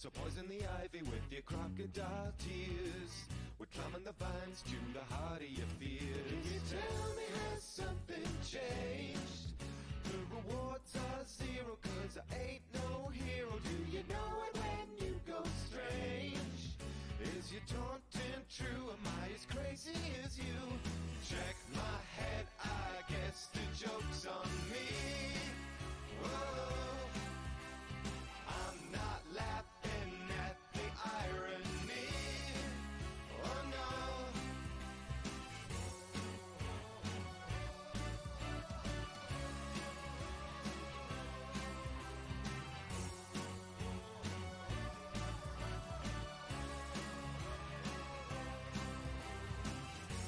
So poison the ivy with your crocodile tears. We're climbing the vines to the heart of your fears. Can you tell me, has something changed? The rewards are zero, cause I ain't no hero. Do you know it when you go strange? Is your taunting true? Am I as crazy as you? Check my head, I guess the joke's on me. Whoa, I'm not laughing at the irony. Oh no.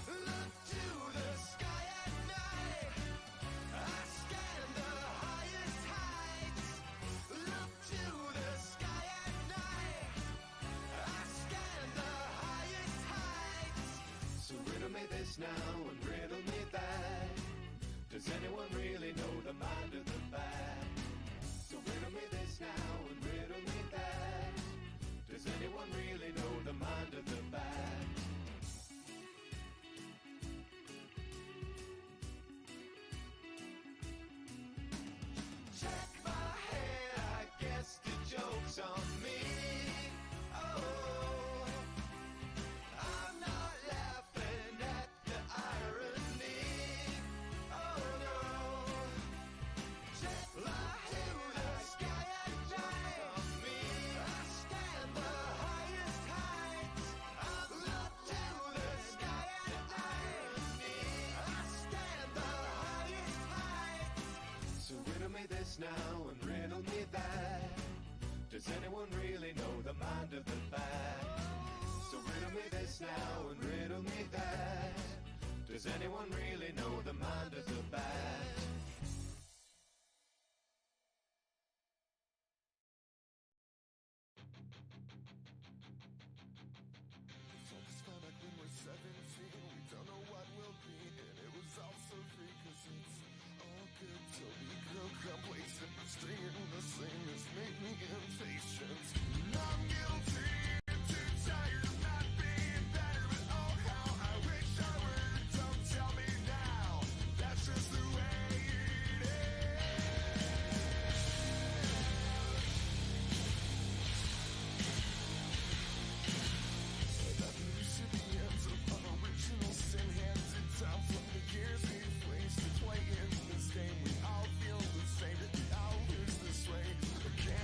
Look to the sky at night. I scan the highest heights. Look to the sky at night. I scan the highest heights. So riddle me this now and riddle me that. Does anyone really know the mind of the bat? So riddle me this now and riddle me that. Does anyone really know the mind of the bat? Check my head, I guess the joke's on me. Oh, I'm not laughing at the irony. Oh no. Check my head, the sky at night. I scan the highest heights. I look to the sky at night. I scan the highest heights. So riddle me this now and riddle me that. Does anyone really know the mind of the bat? So riddle me this now and riddle me that. Does anyone really know the mind of the bat? Folks found out when we're 17, we don't know what we'll be, and it was all so free, cause it's all good till we grow complacent, but staying the same has made me impatient. And I'm guilty and too tired of not being better, but oh how I wish I were. Don't tell me now, that's just the way it is. I'm the recipient of unoriginal sin handed down from the years we've wasted playing this game. We all feel the same, that we all lose this way. Again.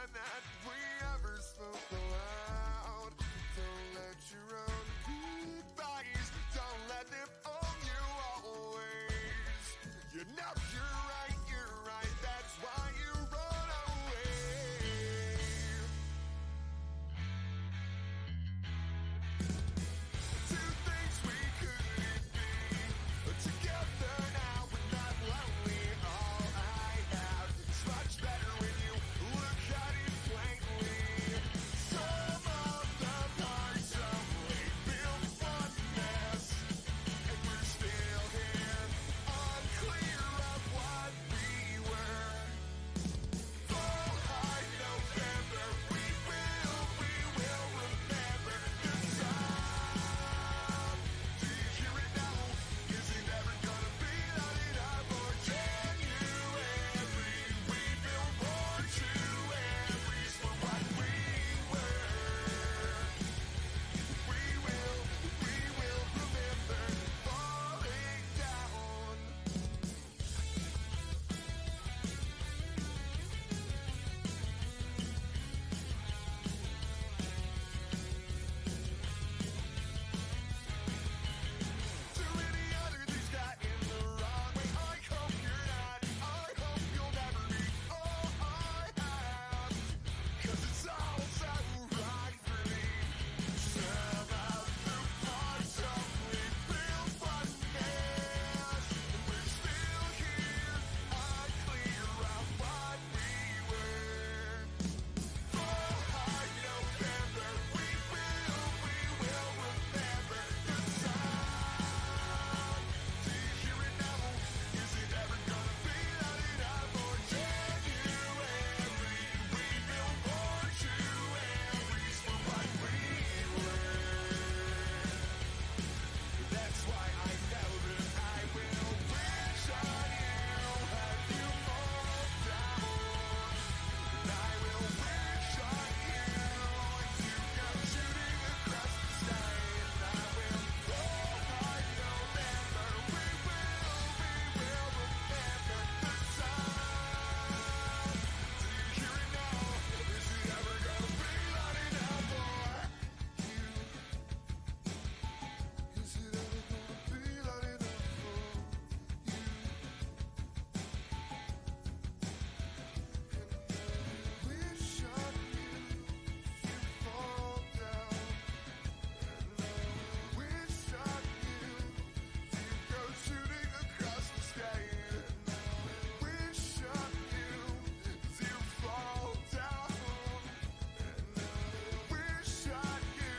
and that we ever spoke aloud. Don't let your own goodbyes, don't let them own you always. You know you're right, that's why you run away. Two things we couldn't be, together now we're not lonely. All I have is much better when you look at it plainly. Some of the parts only build one mess, and we're still here, unclear of what we were. Fall high November, we will remember the sound. Do you hear it now? Is it ever gonna be loud enough for January? We build mortuaries for what we were. We will remember falling down. Too many other things got in the wrong way. I hope you're not. I hope you'll never be all I have. 'Cause it's all so right for me. Some of the parts only build one mess, and we're still here, unclear of what we were. Fall high November, we will remember the sound. Do you hear it now? Is it ever gonna be loud enough for January? We build mortuaries for what we were. That's why I know that I will wish on you as you fall down. And I will wish on you as you go shooting across the sky. And I will fall high November. We will remember the sound. Do you hear it now? Is it ever gonna be loud enough for you? Is it ever gonna be loud enough for you? Wish on you, you fall down. And I wish on you, you go shooting across the sky. And I wish on you, you fall down. And I wish on you,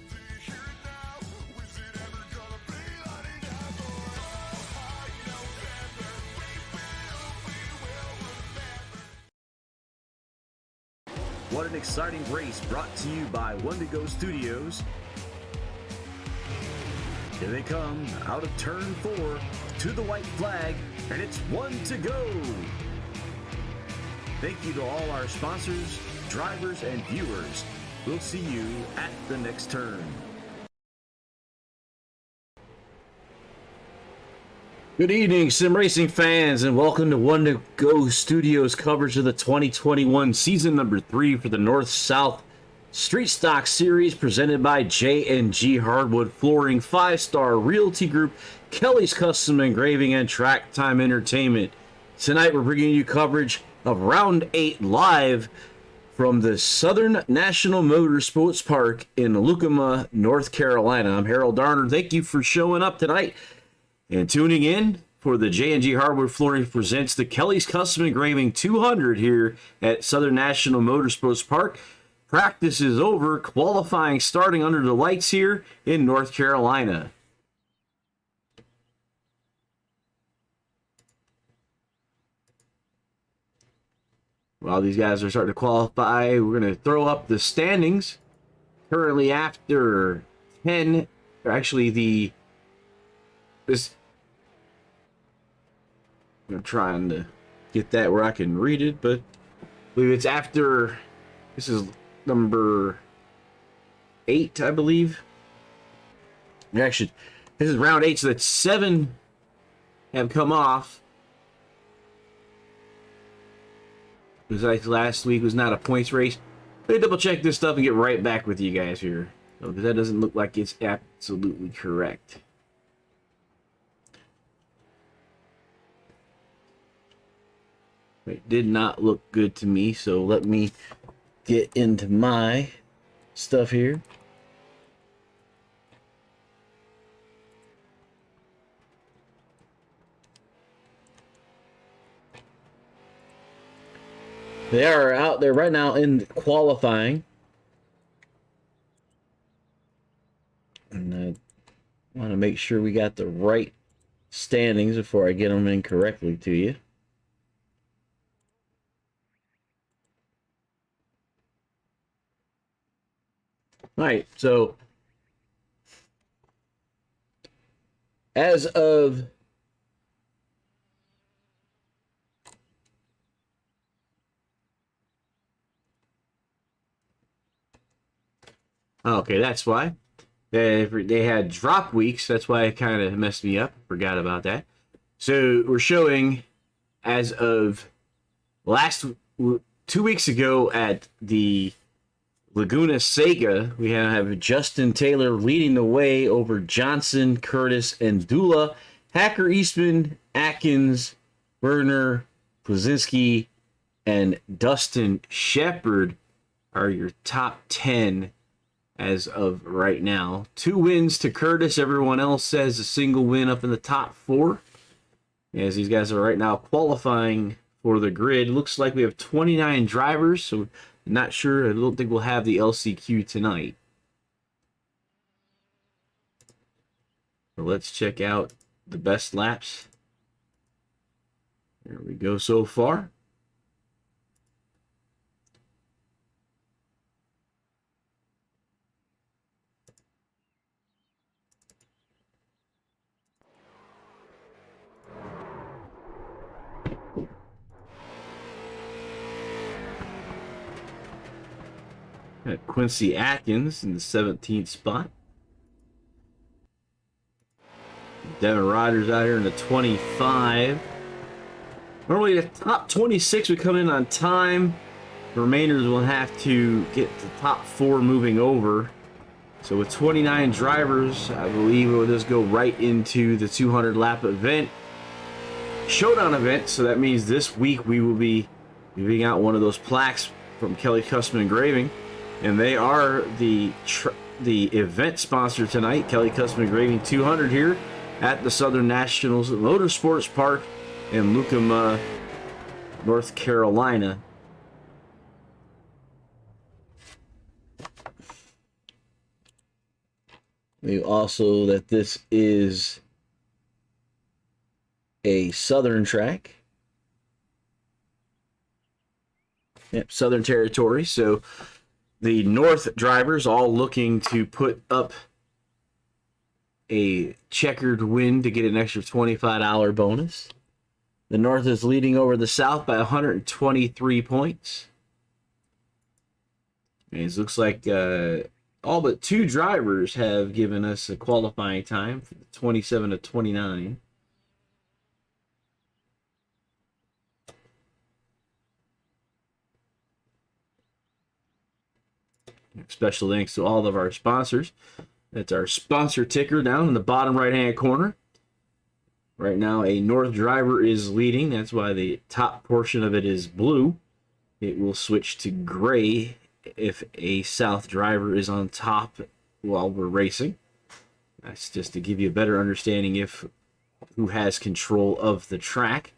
do you hear it now? Is it ever gonna be loud enough for all high November? We will remember. What an exciting race brought to you by One to Go Studios. Here they come out of turn 4 to the white flag, and it's 1 to go. Thank you to all our sponsors, drivers, and viewers. We'll see you at the next turn. Good evening, sim racing fans, and welcome to One to Go Studios coverage of the 2021 season number 3 for the North-South Street Stock Series presented by J&G Hardwood Flooring, 5-Star Realty Group, Kelly's Custom Engraving, and Track Time Entertainment. Tonight we're bringing you coverage of Round 8 live from the Southern National Motorsports Park in Lucuma, North Carolina. I'm Harold Darner. Thank you for showing up tonight and tuning in for the J&G Hardwood Flooring presents the Kelly's Custom Engraving 200 here at Southern National Motorsports Park. Practice is over, qualifying starting under the lights here in North Carolina. While these guys are starting to qualify, we're going to throw up the standings. Currently after 10, or actually I'm trying to get that where I can read it, but I believe it's after, this is number 8, I believe. Actually, this is round 8, so that's 7 have come off. was like last week was not a points race. Let me double check this stuff and get right back with you guys here. Because that doesn't look like it's absolutely correct. It did not look good to me, so let me get into my stuff here. They are out there right now in qualifying. And I want to make sure we got the right standings before I get them in correctly to you. All right, so as of okay, that's why they had drop weeks. That's why it kind of messed me up. Forgot about that. So we're showing as of last 2 weeks ago at the Laguna Seca, we have Justin Taylor leading the way over Johnson, Curtis, and Dula. Hacker, Eastman, Atkins, Werner, Plazinski, and Dustin Shepard are your top 10 as of right now. 2 wins to Curtis. Everyone else says a single win up in the top 4. As these guys are right now qualifying for the grid. Looks like we have 29 drivers, so not sure. I don't think we'll have the LCQ tonight. So let's check out the best laps. There we go so far. Got Quincy Atkins in the 17th spot. Devin Rogers out here in the 25. Normally the top 26 would come in on time. The remainders will have to get the top 4 moving over. So with 29 drivers, I believe we'll just go right into the 200 lap event. Showdown event, so that means this week we will be giving out one of those plaques from Kelly Custom Engraving. And they are the event sponsor tonight, Kelly Custom Engraving 200 here at the Southern Nationals Motorsports Park in Lucama, North Carolina. We also that this is a Southern track. Yep, Southern Territory. So the North drivers all looking to put up a checkered win to get an extra $25 bonus. The North is leading over the South by 123 points. And it looks like all but 2 drivers have given us a qualifying time for the 27 to 29. Special thanks to all of our sponsors. That's our sponsor ticker down in the bottom right-hand corner. Right now, a North driver is leading. That's why the top portion of it is blue. It will switch to gray if a South driver is on top while we're racing. That's just to give you a better understanding of who has control of the track.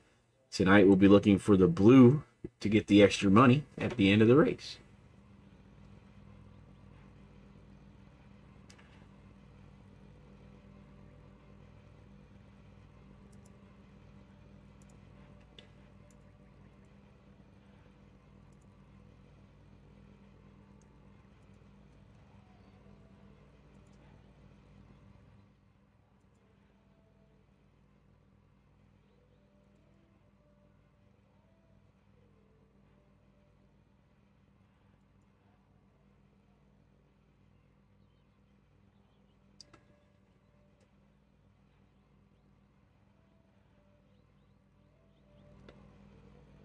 Tonight, we'll be looking for the blue to get the extra money at the end of the race.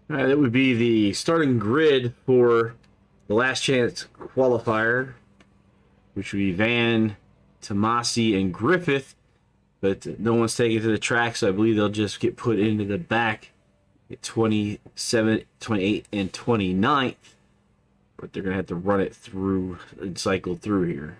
All right, that would be the starting grid for the last chance qualifier, which would be Van, Tomasi, and Griffith. But no one's taken to the track, so I believe they'll just get put into the back at 27, 28, and 29th. But they're going to have to run it through and cycle through here.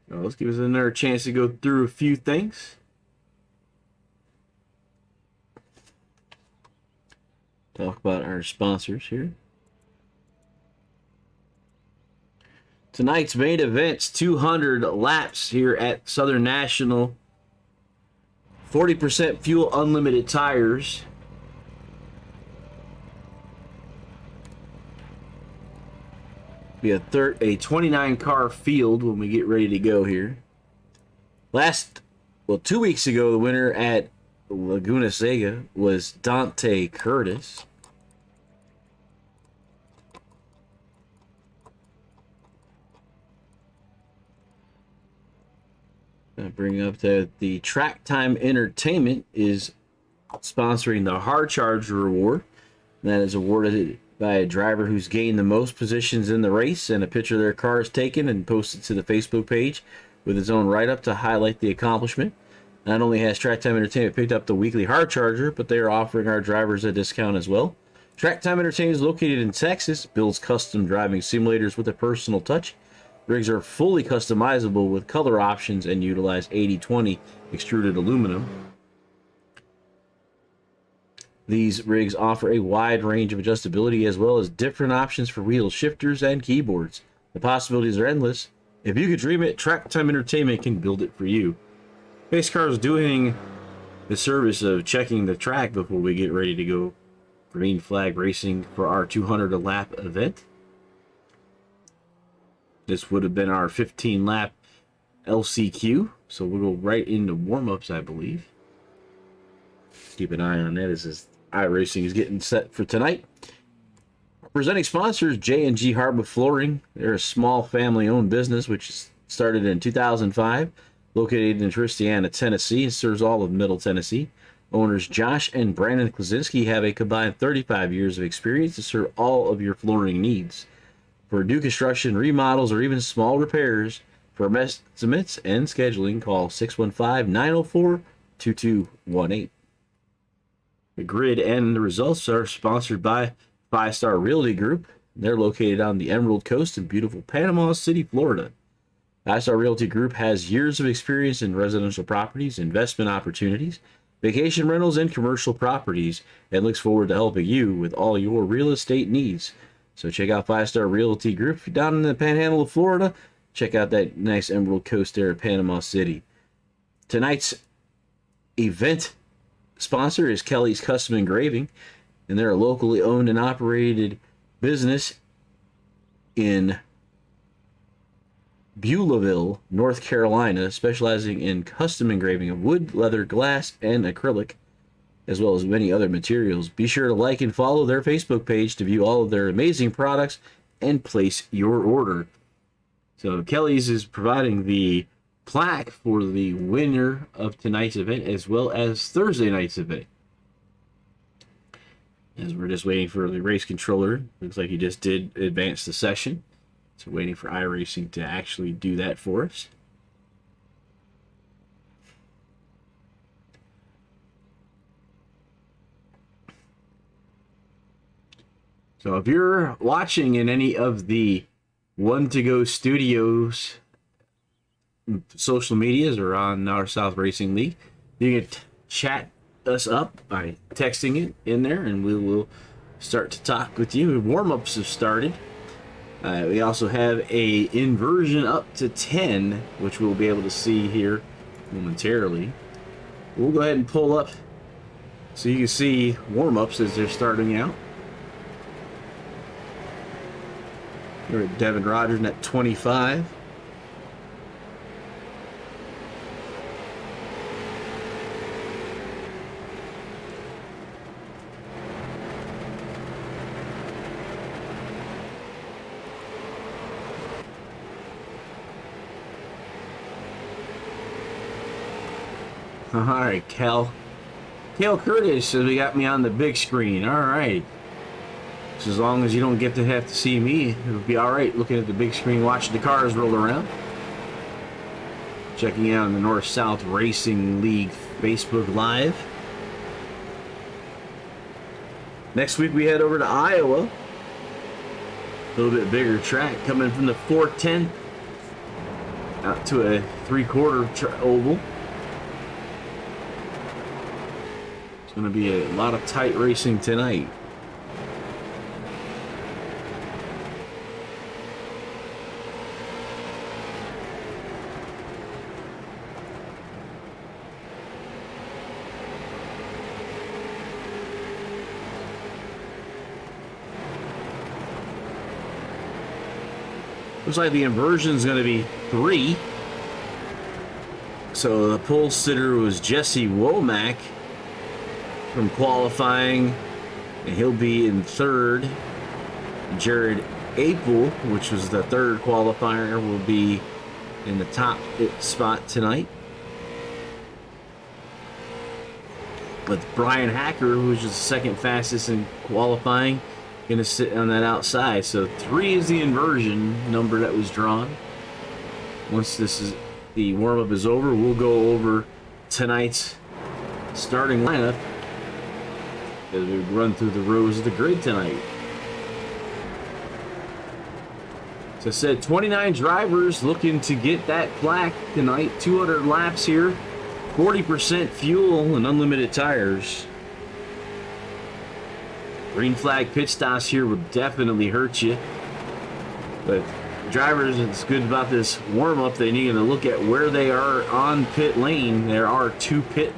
Now let's give us another chance to go through a few things. Talk about our sponsors here. Tonight's main event's 200 laps here at Southern National. 40% fuel, unlimited tires. Be a 29 car field when we get ready to go here. 2 weeks ago, the winner at Laguna Seca was Dante Curtis. Gonna bring up that the Track Time Entertainment is sponsoring the Hard Charge Reward. That is awarded by a driver who's gained the most positions in the race, and a picture of their car is taken and posted to the Facebook page with its own write-up to highlight the accomplishment. Not only has Track Time Entertainment picked up the weekly Hard Charger, but they are offering our drivers a discount as well. Track Time Entertainment is located in Texas, builds custom driving simulators with a personal touch. Rigs are fully customizable with color options and utilize 80/20 extruded aluminum. These rigs offer a wide range of adjustability as well as different options for wheel shifters and keyboards. The possibilities are endless. If you could dream it, Track Time Entertainment can build it for you. Pace Car is doing the service of checking the track before we get ready to go green flag racing for our 200 lap event. This would have been our 15 lap LCQ, so we'll go right into warm-ups, I believe. Keep an eye on that as this iRacing is getting set for tonight. Presenting sponsors, J&G Harbor Flooring. They're a small family-owned business which started in 2005, located in Christiana, Tennessee, and serves all of Middle Tennessee. Owners Josh and Brandon Klaczynski have a combined 35 years of experience to serve all of your flooring needs. For new construction, remodels, or even small repairs, for estimates and scheduling, call 615-904-2218. The grid and the results are sponsored by 5 Star Realty Group. They're located on the Emerald Coast in beautiful Panama City, Florida. 5 Star Realty Group has years of experience in residential properties, investment opportunities, vacation rentals, and commercial properties, and looks forward to helping you with all your real estate needs. So check out 5 Star Realty Group. If you're down in the Panhandle of Florida, check out that nice Emerald Coast there at Panama City. Tonight's event sponsor is Kelly's Custom Engraving, and they're a locally owned and operated business in Beulahville, North Carolina, specializing in custom engraving of wood, leather, glass, and acrylic, as well as many other materials. Be sure to like and follow their Facebook page to view all of their amazing products and place your order. So Kelly's is providing the plaque for the winner of tonight's event as well as Thursday night's event. As we're just waiting for the race controller. Looks like he just did advance the session. So waiting for iRacing to actually do that for us. So if you're watching in any of the One to Go Studios social medias or on North South Racing League, you can chat us up by texting it in there, and we will start to talk with you. Warm-ups have started. We also have a inversion up to 10, which we'll be able to see here momentarily. We'll go ahead and pull up so you can see warm-ups as they're starting out. We're at Devin Rogers at 25. All right, Cal Curtis says we got me on the big screen. All right. So as long as you don't get to have to see me, it'll be all right looking at the big screen, watching the cars roll around. Checking out the North-South Racing League Facebook Live. Next week we head over to Iowa. A little bit bigger track coming from the 410 out to a 3/4 oval. It's going to be a lot of tight racing tonight. Looks like the inversion is going to be 3. So the pole sitter was Jesse Womack from qualifying, and he'll be in 3rd. Jared Apel, which was the 3rd qualifier, will be in the top spot tonight. With Brian Hacker, who was just the 2nd fastest in qualifying, going to sit on that outside. So 3 is the inversion number that was drawn. Once the warm-up is over, we'll go over tonight's starting lineup as we run through the rows of the grid tonight. So I said 29 drivers looking to get that plaque tonight. 200 laps here, 40% fuel and unlimited tires. Green flag pit stops here will definitely hurt you. But drivers, it's good about this warm-up, they need to look at where they are on pit lane. There are 2 pit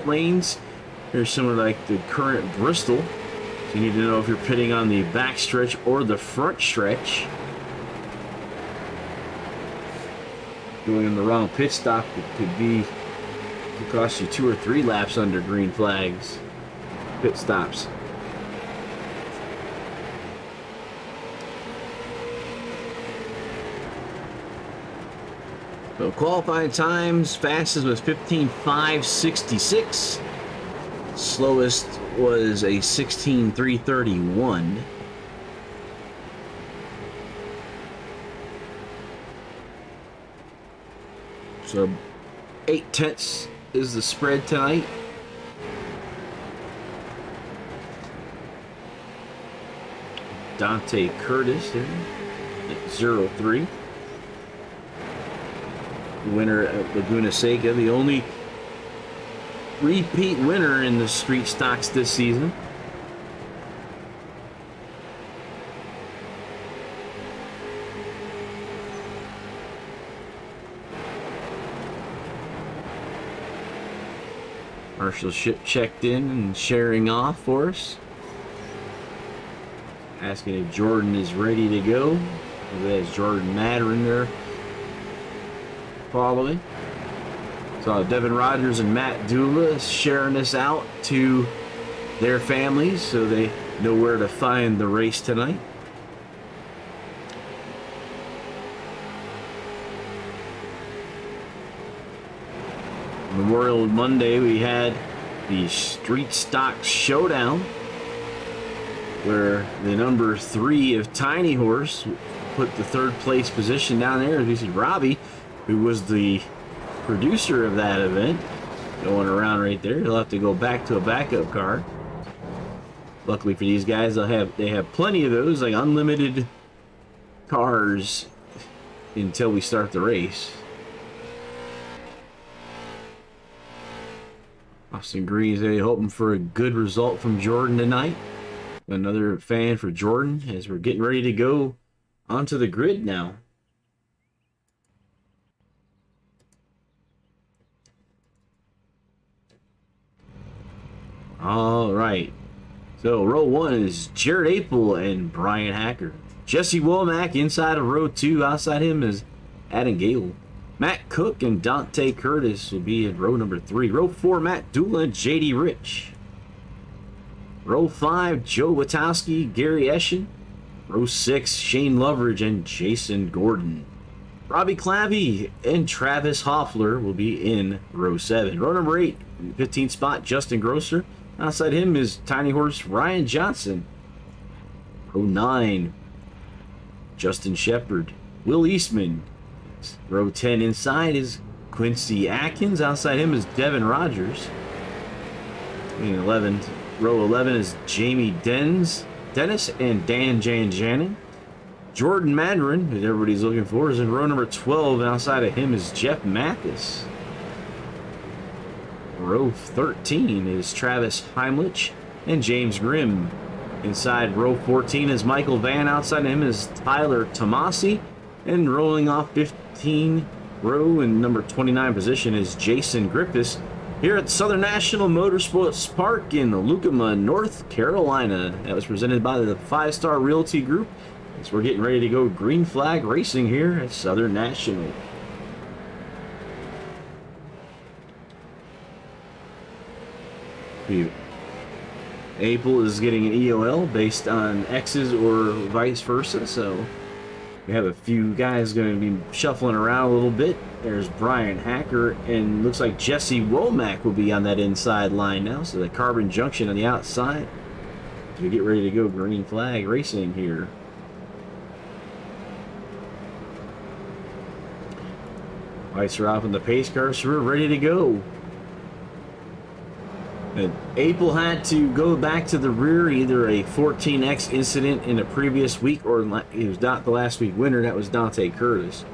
lanes. They're similar like the current Bristol. So you need to know if you're pitting on the back stretch or the front stretch. Going in the wrong pit stop, it could cost you 2 or 3 laps under green flags. Pit stops. So qualifying times, fastest was 15:5.66. Slowest was a 16:3.31. So 0.8 is the spread tonight. Dante Curtis there at 0.3. Winner at Laguna Seca, the only repeat winner in the street stocks this season. Marshall Ship checked in and sharing off for us. Asking if Jordan is ready to go. There's Jordan Madden there following. So Devin Rogers and Matt Dula sharing this out to their families so they know where to find the race tonight. Memorial Monday we had the Street Stock Showdown where the number 3 of Tiny Horse put the 3rd place position down there. As you see, Robbie, who was the producer of that event, going around right there. He'll have to go back to a backup car. Luckily for these guys, they have plenty of those, like unlimited cars until we start the race. Austin Green is hoping for a good result from Jordan tonight. Another fan for Jordan as we're getting ready to go onto the grid now. All right. So row 1 is Jared Apel and Brian Hacker. Jesse Womack inside of row 2. Outside him is Adam Gale. Matt Cook and Dante Curtis will be in row number 3. Row 4, Matt Dula and JD Rich. Row 5, Joe Witowski, Gary Eschen. Row 6, Shane Loveridge and Jason Gordon. Robbie Clavey and Travis Hoffler will be in row 7. Row number 8, 15th spot, Justin Grosser. Outside him is Tiny Horse Ryan Johnson. Row 9, Justin Shepard, Will Eastman. Row 10 inside is Quincy Atkins. Outside him is Devin Rogers. In row 11 is Jamie Dennis and Dan Janjanin. Jordan Mandarin, who everybody's looking for, is in row number 12. And outside of him is Jeff Mathis. Row 13 is Travis Heimlich and James Grimm. Inside row 14 is Michael Van. Outside of him is Tyler Tomasi. And rolling off 15 row in number 29 position is Jason Griffiths. Here at Southern National Motorsports Park in Lucama, North Carolina. That was presented by the 5-Star Realty Group. As we're getting ready to go green flag racing here at Southern National. April is getting an EOL based on X's or vice versa, so we have a few guys going to be shuffling around a little bit. There's Brian Hacker, and looks like Jesse Womack will be on that inside line now, so the Carbon Junction on the outside. We get ready to go green flag racing here. Lights are off in the pace car, so we're ready to go. And April had to go back to the rear, either a 14X incident in a previous week, or it was not the last week winner. That was Dante Curtis.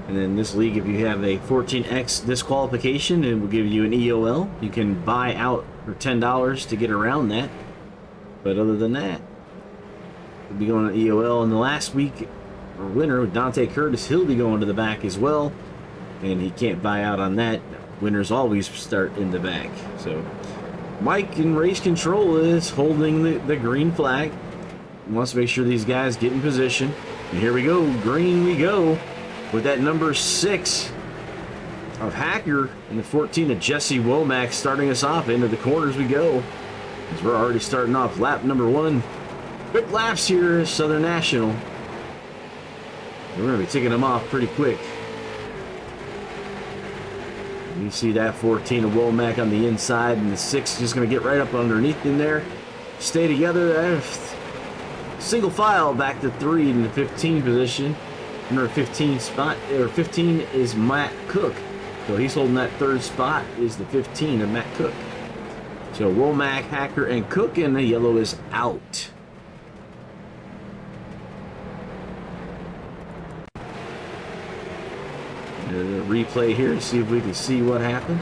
And then this league, if you have a 14X disqualification, it will give you an EOL. You can buy out for $10 to get around that. But other than that, we'll be going to EOL. And the last week winner, Dante Curtis, he'll be going to the back as well. And he can't buy out on that. Winners always start in the back. So Mike in race control is holding the green flag. He wants to make sure these guys get in position. And here we go, green we go, with that number 6 of Hacker and the 14 of Jesse Womack starting us off. Into the corners we go, as we're already starting off lap number 1. Quick laps here at Southern National. We're going to be ticking them off pretty quick. You see that 14 of Womack on the inside, and the 6 just going to get right up underneath in there. Stay together. Single file back to 3 in the 15 position. Number 15 spot, or 15 is Matt Cook. So he's holding that 3rd spot, is the 15 of Matt Cook. So Womack, Hacker, and Cook, and the yellow is out. Replay here to see if we can see what happened.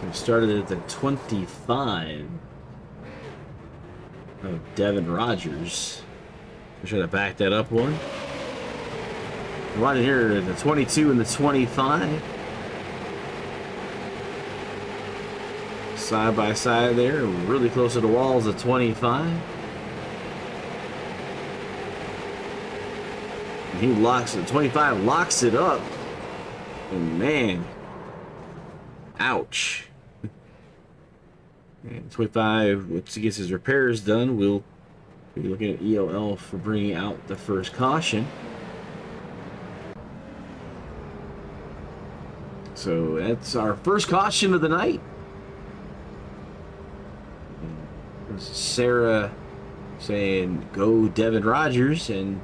So we started at the 25 of Devin Rogers. I should have backed that up one. Right in here, the 22 and the 25. Side by side there, really close to the walls of 25. And he locks it, 25 locks it up. And man, ouch. And 25, once he gets his repairs done, we'll be looking at EOL for bringing out the first caution. So that's our first caution of the night. Sarah saying go Devin Rogers, and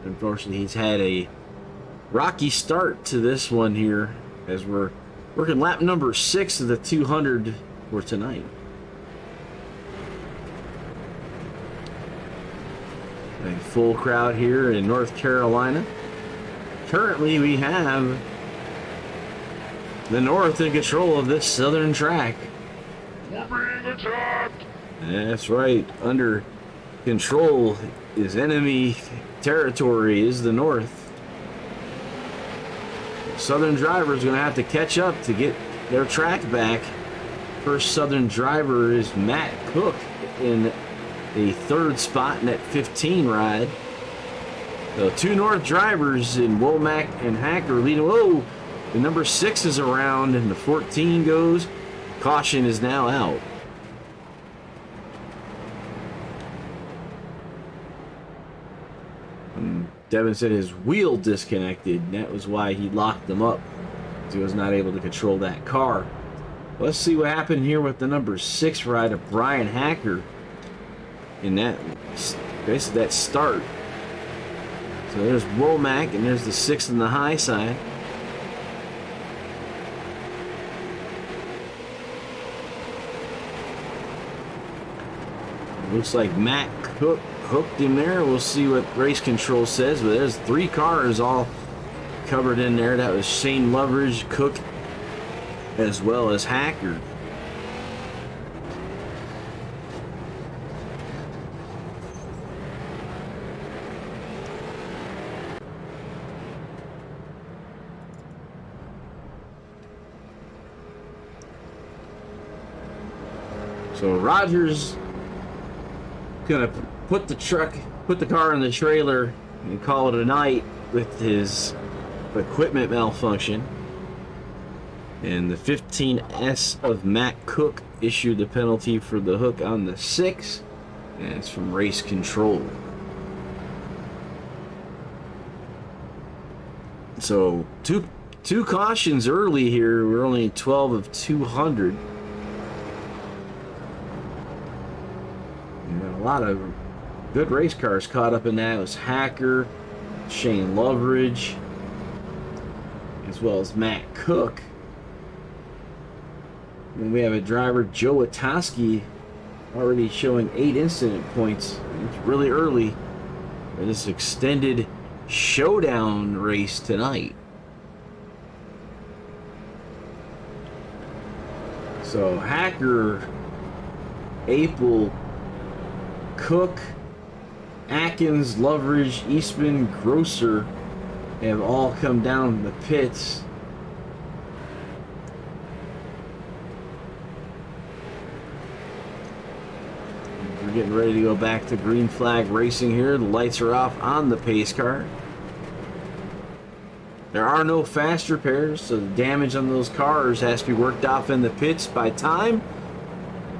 unfortunately he's had a rocky start to this one here as we're working lap number 6 of the 200 for tonight. A full crowd here in North Carolina. Currently we have the North in control of this southern track. We're being attacked! That's right. Under control is enemy territory, is the North. Southern driver is going to have to catch up to get their track back. First Southern driver is Matt Cook in a third spot in that 15 ride. So 2 North drivers in Womack and Hacker leading. Whoa! The number 6 is around and the 14 goes. Caution is now out. Devin said his wheel disconnected, and that was why he locked them up. He was not able to control that car. Let's see what happened here with the number 6 ride of Brian Hacker in that, basically that start. So there's Womack, and there's the 6 on the high side. Looks like Matt Cook hooked him there. We'll see what race control says, but there's 3 cars all covered in there. That was Shane Loveridge, Cook, as well as Hacker. So Rogers gonna put the car in the trailer and call it a night with his equipment malfunction. And the 15S of Matt Cook issued the penalty for the hook on the 6, and it's from race control. So two cautions early here. We're only 12 of 200. And a lot of good race cars caught up in that. It was Hacker, Shane Loveridge, as well as Matt Cook. And we have a driver, Joe Witoski, already showing 8 incident points. It's really early for this extended showdown race tonight. So Hacker, Apel, Cook, Atkins, Loveridge, Eastman, Grosser have all come down the pits. We're getting ready to go back to green flag racing here. The lights are off on the pace car. There are no fast repairs, so the damage on those cars has to be worked off in the pits by time.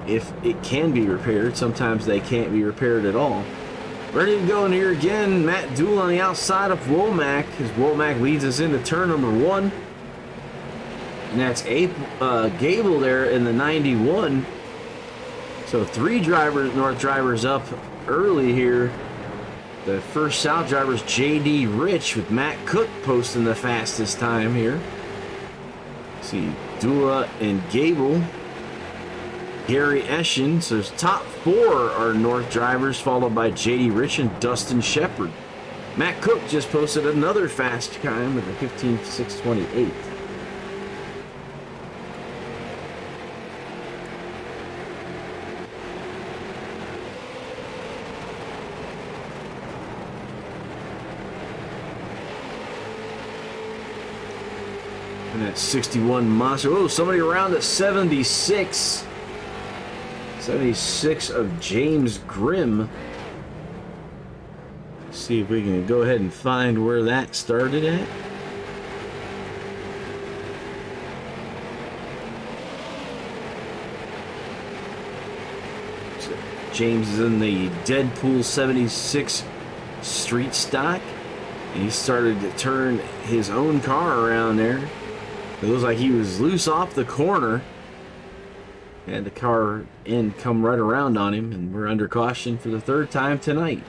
If it can be repaired, sometimes they can't be repaired at all. Ready to go in here again. Matt Dool on the outside of Womack, as Womack leads us into turn number 1. And that's Gable there in the 91. So 3 drivers, North drivers up early here. The first South driver is J.D. Rich with Matt Cook posting the fastest time here. See, Dula and Gable. Gary Eschen. So there's top 4 are North drivers, followed by J.D. Rich and Dustin Shepard. Matt Cook just posted another fast time with a 15.628. And that 61 monster. Oh, somebody around at 76. 76 of James Grimm. Let's see if we can go ahead and find where that started at. So James is in the Deadpool 76 street stock. And he started to turn his own car around there. It looks like he was loose off the corner. Had the car end come right around on him, and we're under caution for the 3rd time tonight.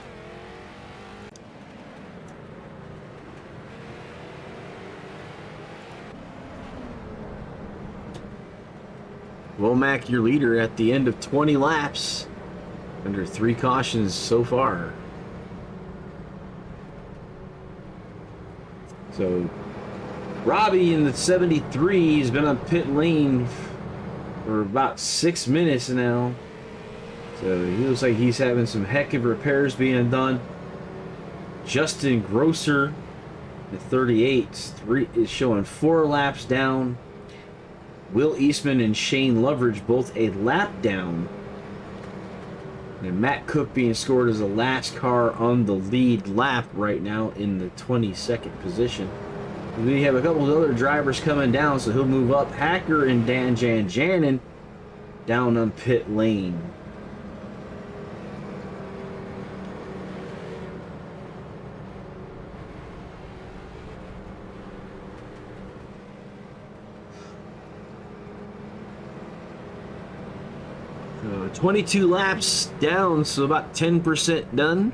Womack, your leader at the end of 20 laps, under 3 cautions so far. So Robbie in the 73 has been on pit lane for about 6 minutes now. So he looks like he's having some heck of repairs being done. Justin Grosser, the 38, is showing 4 laps down. Will Eastman and Shane Loveridge both a lap down. And Matt Cook being scored as the last car on the lead lap right now in the 22nd position. We have a couple of other drivers coming down, so he'll move up. Hacker and Dan Janjanin down on pit lane. So 22 laps down, so about 10% done.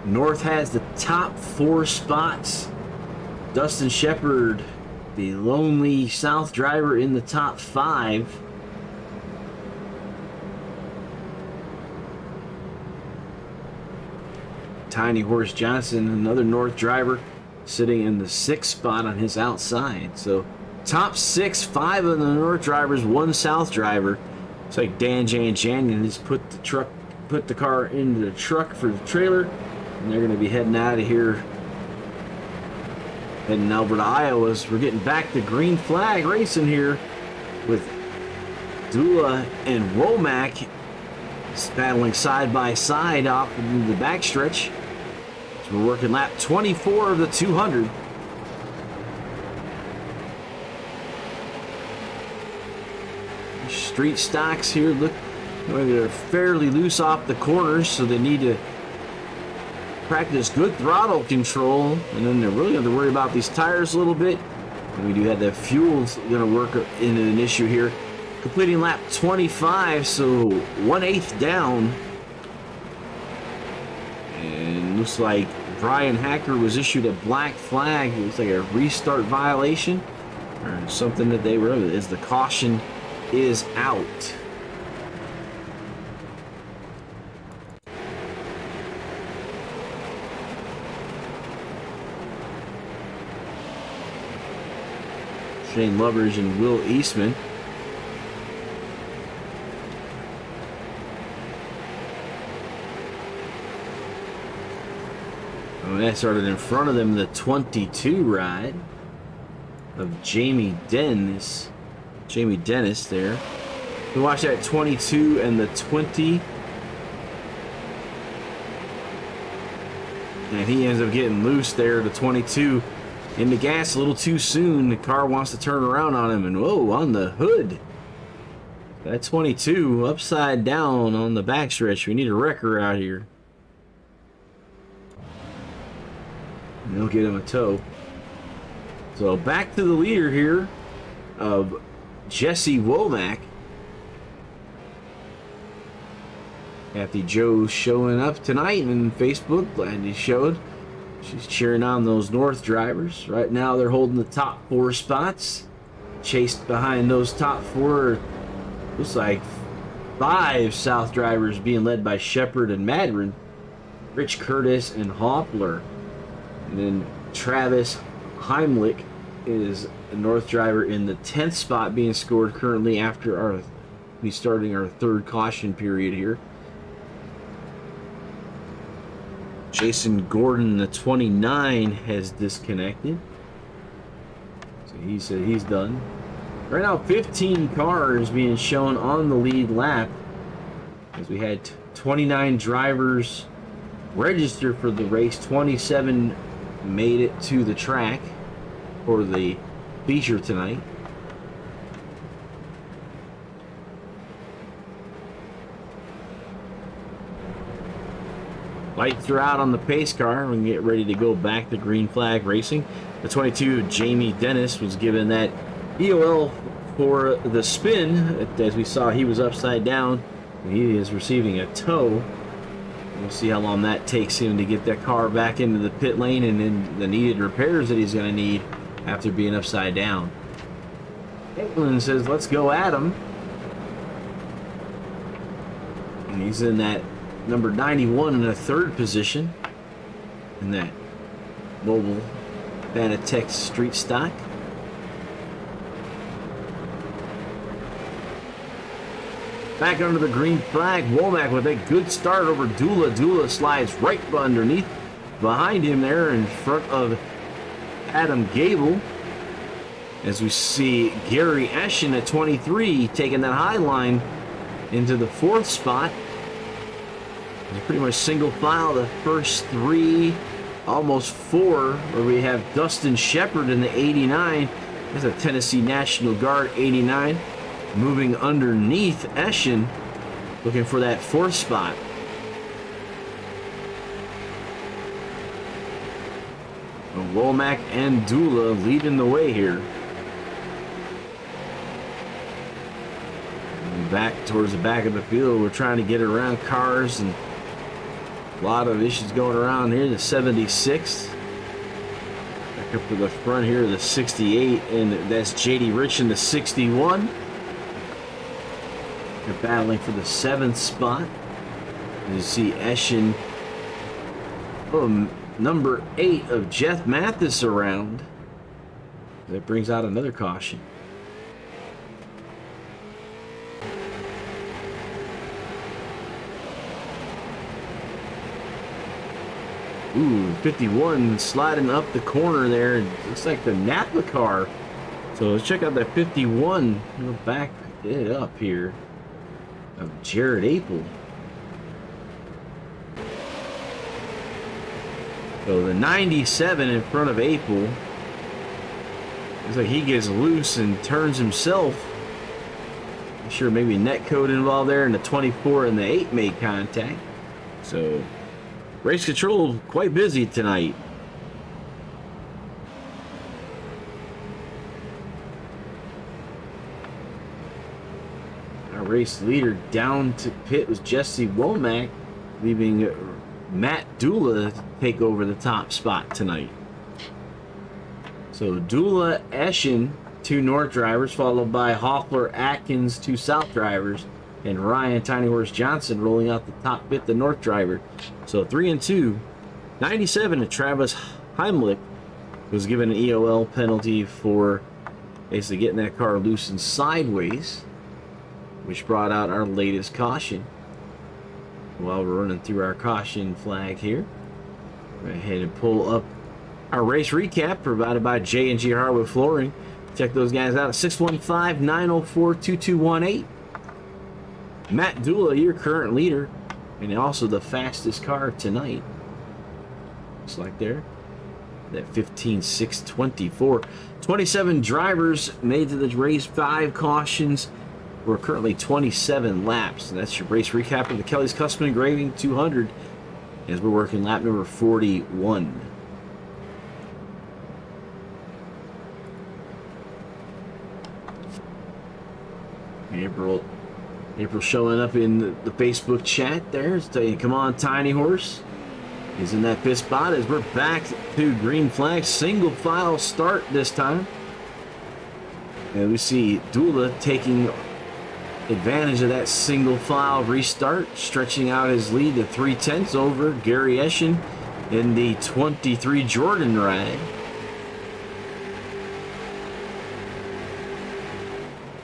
North has the top 4 spots. Dustin Shepard, the lonely South driver, in the top 5. Tiny Horse Johnson, another North driver, sitting in the 6th spot on his outside. So top 6, 5 of the North drivers, 1 South driver. It's like Dan Janjanin has put the car into the truck for the trailer, and they're going to be heading out of here, heading over to Iowa. We're getting back to green flag racing here with Dula and Womack battling side by side off in the backstretch. So we're working lap 24 of the 200. Street stocks here look like they're fairly loose off the corners, so they need to practice good throttle control, and then they're really going to worry about these tires a little bit. And we do have the fuel's going to work in an issue here. Completing lap 25, so 1/8 down. And looks like Brian Hacker was issued a black flag. It looks like a restart violation or something that they were, as the caution is out. Shane Lovers and Will Eastman. Oh, that started in front of them, the 22 ride of Jamie Dennis there. We watch that 22 and the 20. And he ends up getting loose there, the 22. In the gas a little too soon. The car wants to turn around on him, and whoa, on the hood. That 22 upside down on the backstretch. We need a wrecker out here. And they'll get him a tow. So back to the leader here of Jesse Womack. Kathy Joe showing up tonight on Facebook. Glad he showed. She's cheering on those North drivers. Right now they're holding the top 4 spots. Chased behind those top 4, looks like 5 South drivers being led by Shepard and Madron. Rich Curtis and Hoppler. And then Travis Heimlich is a North driver in the 10th spot, being scored currently after we starting our 3rd caution period here. Jason Gordon, the 29, has disconnected. So he said he's done. Right now, 15 cars being shown on the lead lap, as we had 29 drivers register for the race. 27 made it to the track for the feature tonight. Lights are out on the pace car. We can get ready to go back to green flag racing. The 22, Jamie Dennis, was given that EOL for the spin. As we saw, he was upside down. He is receiving a tow. We'll see how long that takes him to get that car back into the pit lane and then the needed repairs that he's going to need after being upside down. Caitlin says, let's go at him. And he's in that number 91 in the 3rd position in that mobile Fanatec street stock. Back under the green flag, Womack with a good start over Dula. Dula slides right underneath behind him there in front of Adam Gable. As we see Gary Ashen at 23 taking that high line into the 4th spot. It's pretty much single file the first 3, almost 4, where we have Dustin Shepard in the 89. That's a Tennessee National Guard 89. Moving underneath Eschen, looking for that 4th spot. Womack and Dula leading the way here. Back towards the back of the field, we're trying to get around cars and a lot of issues going around here. The 76, back up to the front here, the 68, and that's JD Rich in the 61. They're battling for the 7th spot. You see Eschen, number 8 of Jeff Mathis around. That brings out another caution. Ooh, 51 sliding up the corner there. Looks like the Napa car. So let's check out that 51. We'll back it up here of Jared Apel. So the 97 in front of Apel. Looks like he gets loose and turns himself. I'm sure maybe netcode involved there, and the 24 and the 8 made contact. So race control quite busy tonight. Our race leader down to pit was Jesse Womack, leaving Matt Dula to take over the top spot tonight. So Dula, Eschen, 2 North drivers, followed by Hoffler, Atkins, 2 South drivers, and Ryan Tiny Horse Johnson rolling out the top pit, the North driver. So 3 and 2. 97 to Travis Heimlich was given an EOL penalty for basically getting that car loose and sideways, which brought out our latest caution. While we're running through our caution flag here, go ahead and pull up our race recap provided by J&G Hardwood Flooring. Check those guys out at 615-904-2218. Matt Dula, your current leader, and also the fastest car tonight. Looks like there. That 15.624. 27 drivers made to the race, 5 cautions. We're currently 27 laps. And that's your race recap of the Kelly's Custom Engraving 200 as we're working lap number 41. April showing up in the Facebook chat there. It's telling you, come on, Tiny Horse. He's in that 5th spot as we're back to green flag. Single file start this time. And we see Dula taking advantage of that single file restart, stretching out his lead to 3/10 over Gary Eschen in the 23 Jordan ride.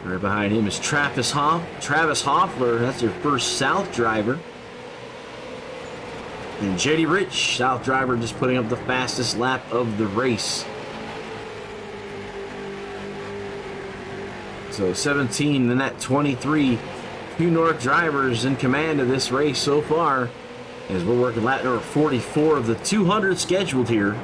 Right behind him is Travis Hoffler. That's their first South driver. And JD Rich, South driver, just putting up the fastest lap of the race. So 17 and that 23. 2 North drivers in command of this race so far as we're working lap number 44 of the 200 scheduled here.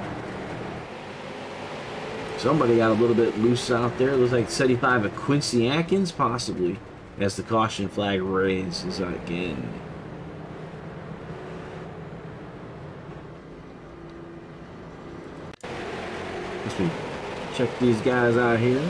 Somebody got a little bit loose out there. Looks like 75 of Quincy Atkins, possibly, as the caution flag raises again. Let's check these guys out here.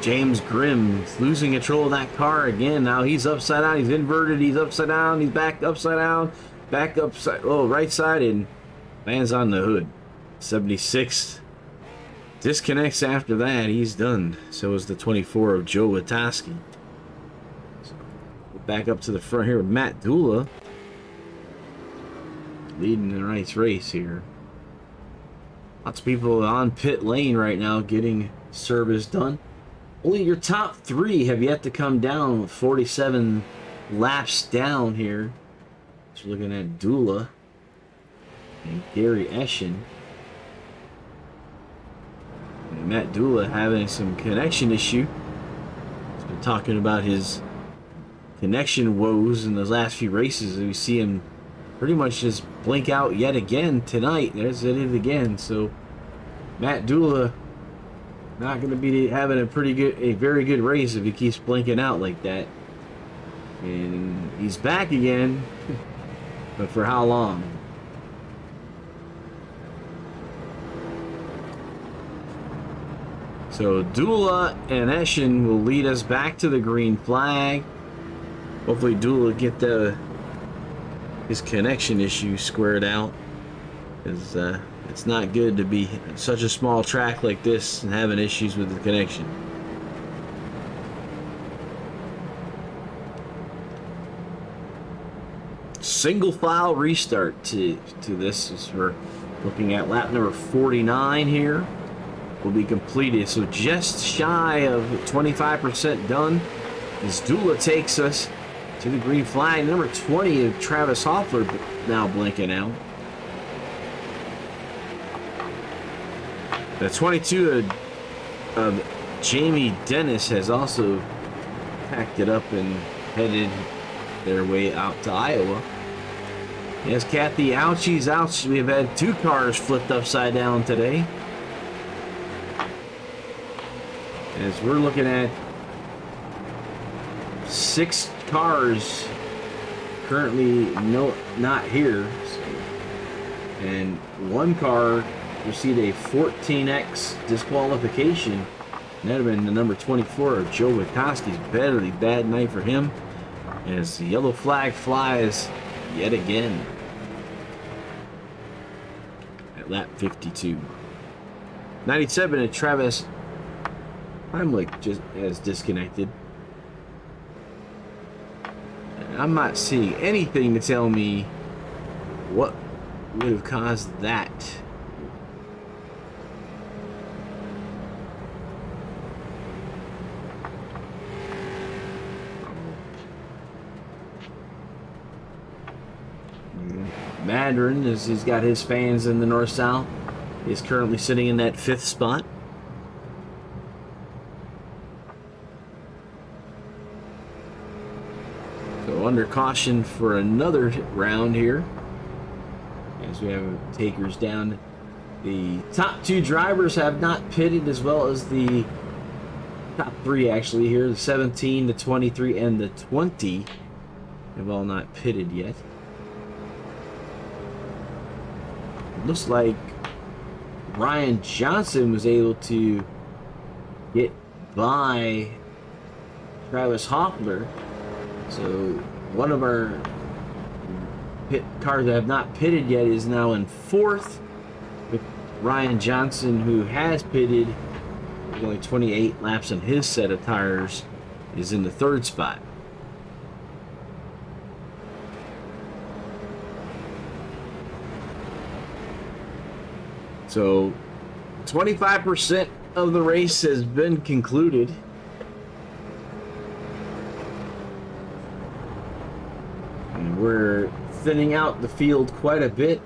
James Grimm losing control of that car again. Now he's upside down. He's inverted. He's upside down. He's back upside down. Back upside. Oh, right side and lands on the hood. 76 disconnects after that. He's done. So is the 24 of Joe Witoski. So back up to the front here with Matt Dula leading the nice race here. Lots of people on pit lane right now getting service done. Only your top 3 have yet to come down with 47 laps down here. So looking at Dula and Gary Eschen. And Matt Dula having some connection issue. He's been talking about his connection woes in those last few races. We see him pretty much just blink out yet again tonight. There's it again. So Matt Dula not going to be having a very good race if he keeps blinking out like that. And he's back again, but for how long? So Dula and Eschen will lead us back to the green flag. Hopefully Dula get his connection issue squared out, because it's not good to be such a small track like this and having issues with the connection. Single file restart to this, as we're looking at lap number 49 here, will be completed. So just shy of 25% done as Dula takes us to the green flag. Number 20 of Travis Hoffler now blinking out. The 22 of Jamie Dennis has also packed it up and headed their way out to Iowa. Yes, Kathy, ouchies, ouch. We've had 2 cars flipped upside down today. As we're looking at 6 cars currently not here. So, and 1 car received a 14X disqualification. And that would have been the number 24 of Joe Witowski's badly bad night for him. As the yellow flag flies yet again at lap 52. 97 at Travis Heimlich just has disconnected. I'm not seeing anything to tell me what would have caused that. Madron, as he's got his fans in the north-south, is currently sitting in that 5th spot. So under caution for another round here, as we have takers down. The top 2 drivers have not pitted, as well as the top 3 actually here. The 17, the 23, and the 20 have all not pitted yet. Looks like Ryan Johnson was able to get by Travis Hoffler. So one of our cars that have not pitted yet is now in 4th, with Ryan Johnson, who has pitted with only 28 laps on his set of tires, is in the 3rd spot. So 25% of the race has been concluded. And we're thinning out the field quite a bit.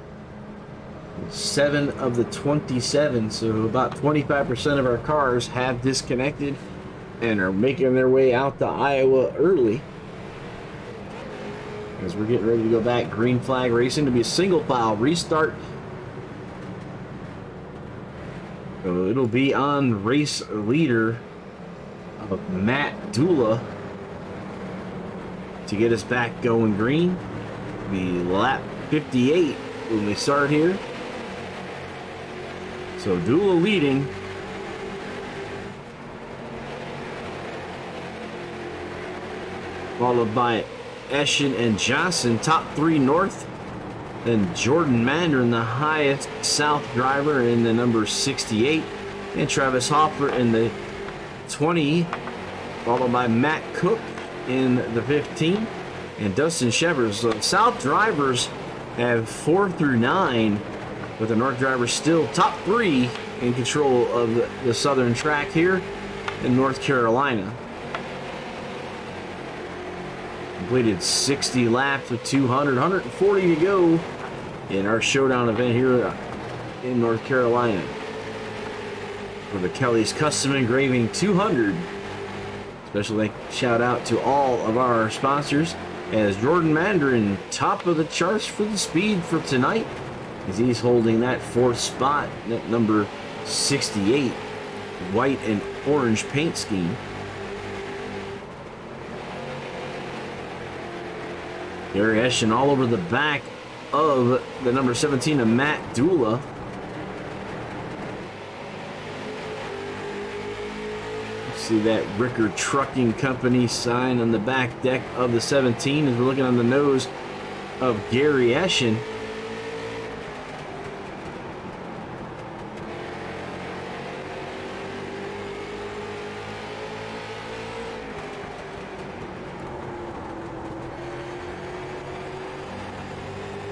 7 of the 27, so about 25% of our cars have disconnected and are making their way out to Iowa early. As we're getting ready to go back, green flag racing to be a single file restart. So it'll be on race leader of Matt Dula to get us back going green. The lap 58 when we start here. So Dula leading. Followed by Eschen and Johnson, top 3 north. Then Jordan Mandarin, the highest south driver, in the number 68. And Travis Hoffler in the 20. Followed by Matt Cook in the 15. And Dustin Shepard. So south drivers have 4 through 9. With the north drivers still top 3 in control of the southern track here in North Carolina. Completed 60 laps with 140 to go in our showdown event here in North Carolina. For the Kelly's Custom Engraving 200. Special shout out to all of our sponsors, as Jordan Mandarin top of the charts for the speed for tonight, as he's holding that 4th spot at number 68, white and orange paint scheme. Gary Eschen all over the back of the number 17 of Matt Dula. See that Rickard Trucking Company sign on the back deck of the 17 as we're looking on the nose of Gary Eschen.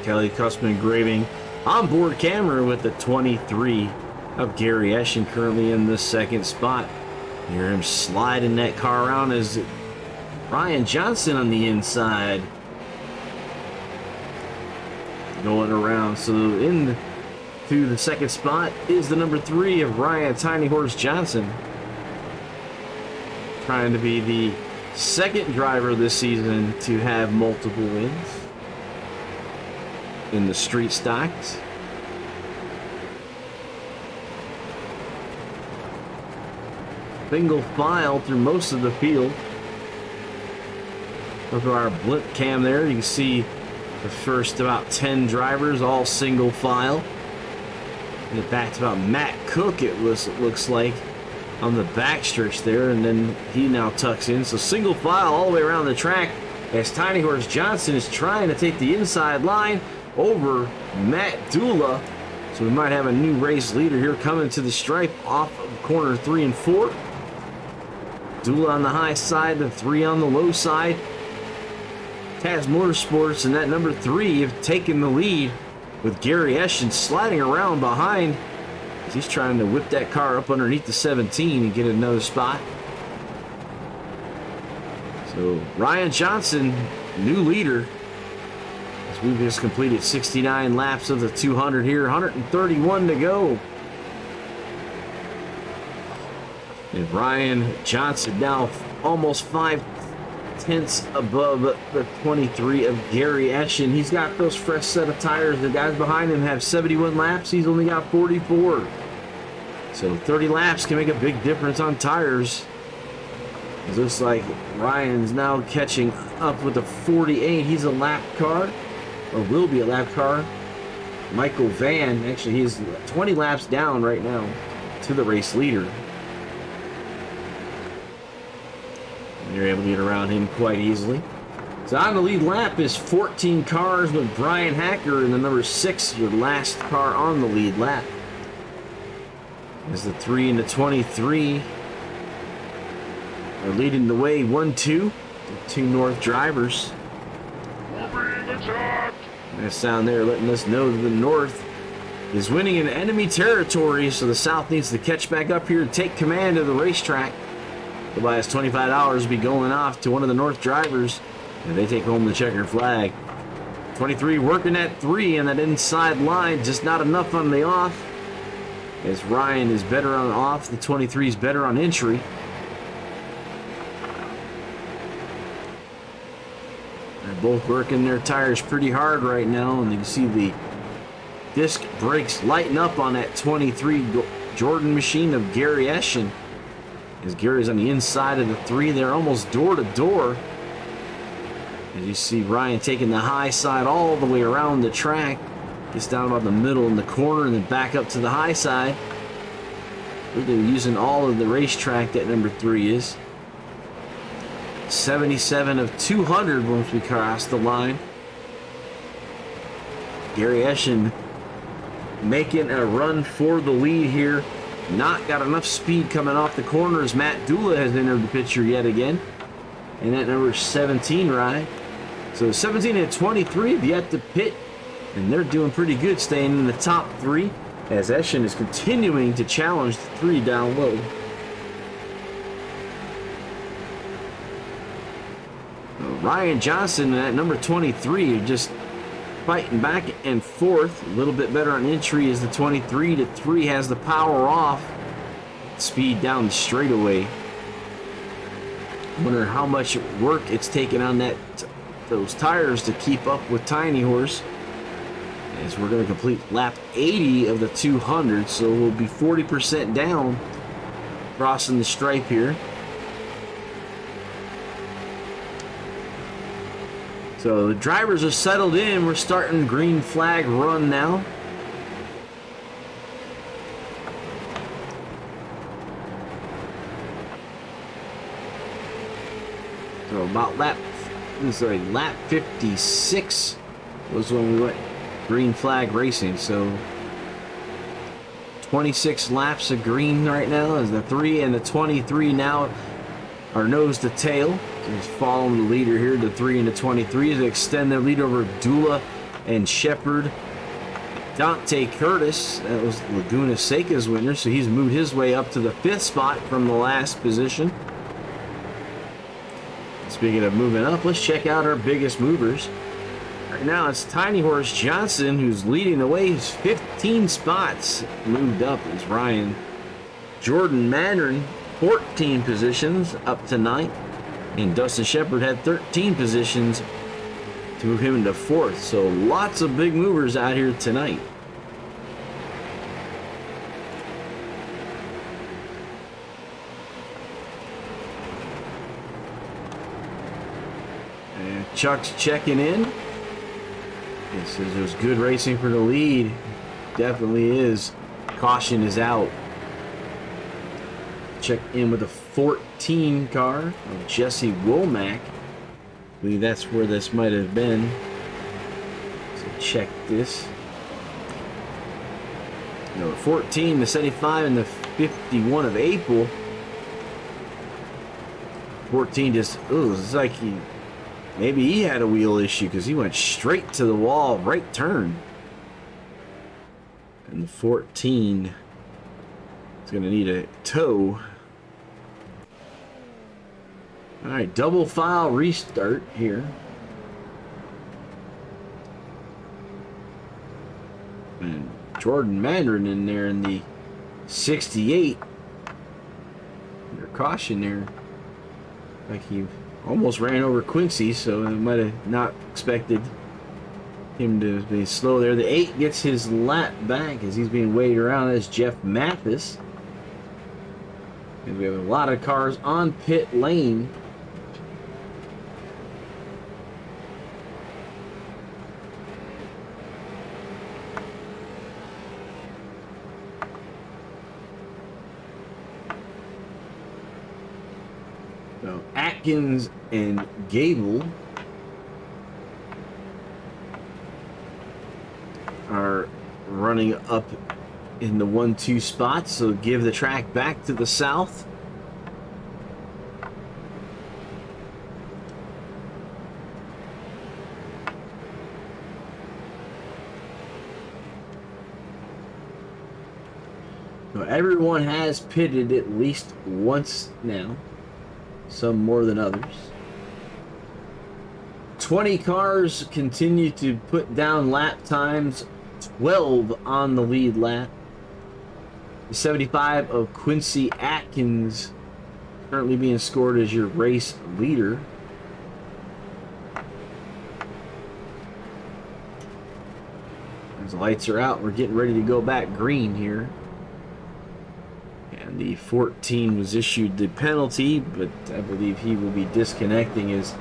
Kelly Custom Engraving onboard camera with the 23 of Gary Eschen currently in the 2nd spot. Hear him sliding that car around as Ryan Johnson on the inside going around. So in through the 2nd spot is the number 3 of Ryan Tiny Horse Johnson, trying to be the 2nd driver this season to have multiple wins in the street stocks. Single file through most of the field. Look at our blimp cam there. You can see the first about 10 drivers all single file. And back to about Matt Cook, it looks like, on the backstretch there, and then he now tucks in. So single file all the way around the track as Tiny Horse Johnson is trying to take the inside line over Matt Dula. So we might have a new race leader here coming to the stripe off of corner 3 and 4. Dula on the high side, the 3 on the low side. Taz Motorsports and that number 3 have taken the lead, with Gary Eschen sliding around behind as he's trying to whip that car up underneath the 17 and get another spot. So Ryan Johnson, new leader, as we've just completed 69 laps of the 200 here, 131 to go. And Ryan Johnson now almost 5 tenths above the 23 of Gary Eschen. He's got those fresh set of tires. The guys behind him have 71 laps. He's only got 44. So 30 laps can make a big difference on tires. It looks like Ryan's now catching up with the 48. He's a lap car, or will be a lap car. Michael Van, actually, he's 20 laps down right now to the race leader. You're able to get around him quite easily. So on the lead lap is 14 cars with Brian Hacker in the number 6, your last car on the lead lap. As the 3 and the 23 are leading the way 1-2. The 2 North drivers. That sound there letting us know that the North is winning in enemy territory, so the South needs to catch back up here and take command of the racetrack. Tobias $25 will be going off to one of the North drivers, and they take home the checker flag. 23 working that 3 on that inside line, just not enough on the off. As Ryan is better on off, the 23 is better on entry. They're both working their tires pretty hard right now, and you can see the disc brakes lighten up on that 23 Jordan machine of Gary Eschen. As Gary's on the inside of the 3, they're almost door to door. As you see Ryan taking the high side all the way around the track. Gets down about the middle in the corner and then back up to the high side. They're using all of the racetrack, that number 3 is. 77 of 200 once we cross the line. Gary Eschen making a run for the lead here. Not got enough speed coming off the corners. Matt Dula has entered the picture yet again. And that number 17 ride. So 17 and 23 have yet to pit. And they're doing pretty good, staying in the top 3. As Eschen is continuing to challenge the 3 down low. Ryan Johnson at number 23 are just fighting back and forth. A little bit better on entry as the 23 to 3 has the power off. Speed down the straightaway. Wonder how much work it's taken on those tires to keep up with Tiny Horse. As we're going to complete lap 80 of the 200, so we'll be 40% down crossing the stripe here. So the drivers are settled in. We're starting green flag run now. So about lap 56 was when we went green flag racing. So 26 laps of green right now as the 3 and the 23 now are nose to tail. Just following the leader here, the 3 and the 23, to extend their lead over Dula and Shepard. Dante Curtis, that was Laguna Seca's winner, so he's moved his way up to the 5th spot from the last position. Speaking of moving up, let's check out our biggest movers. Right now it's Tiny Horse Johnson who's leading the way. He's 15 spots moved up is Ryan. Jordan Mandarin, 14 positions up to 9th. And Dustin Shepard had 13 positions to move him into 4th. So lots of big movers out here tonight. And Chuck's checking in. He says it was good racing for the lead. Definitely is. Caution is out. Check in with a 14 car of Jesse Womack. I believe that's where this might have been. So check this. No, 14, the 75, and the 51 of April. 14 just, it's like maybe he had a wheel issue because he went straight to the wall, right turn. And the 14 is going to need a tow. All right, double file restart here. And Jordan Mandarin in there in the 68. Under caution there. Like he almost ran over Quincy, so I might have not expected him to be slow there. The 8 gets his lap back as he's being weighed around as Jeff Mathis. And we have a lot of cars on pit lane. So Atkins and Gable are running up in the 1-2 spots, so give the track back to the south. So everyone has pitted at least once now. Some more than others. 20 cars continue to put down lap times, 12 on the lead lap. The 75 of Quincy Atkins currently being scored as your race leader. As the lights are out, we're getting ready to go back green here. And the 14 was issued the penalty, but I believe he will be disconnecting as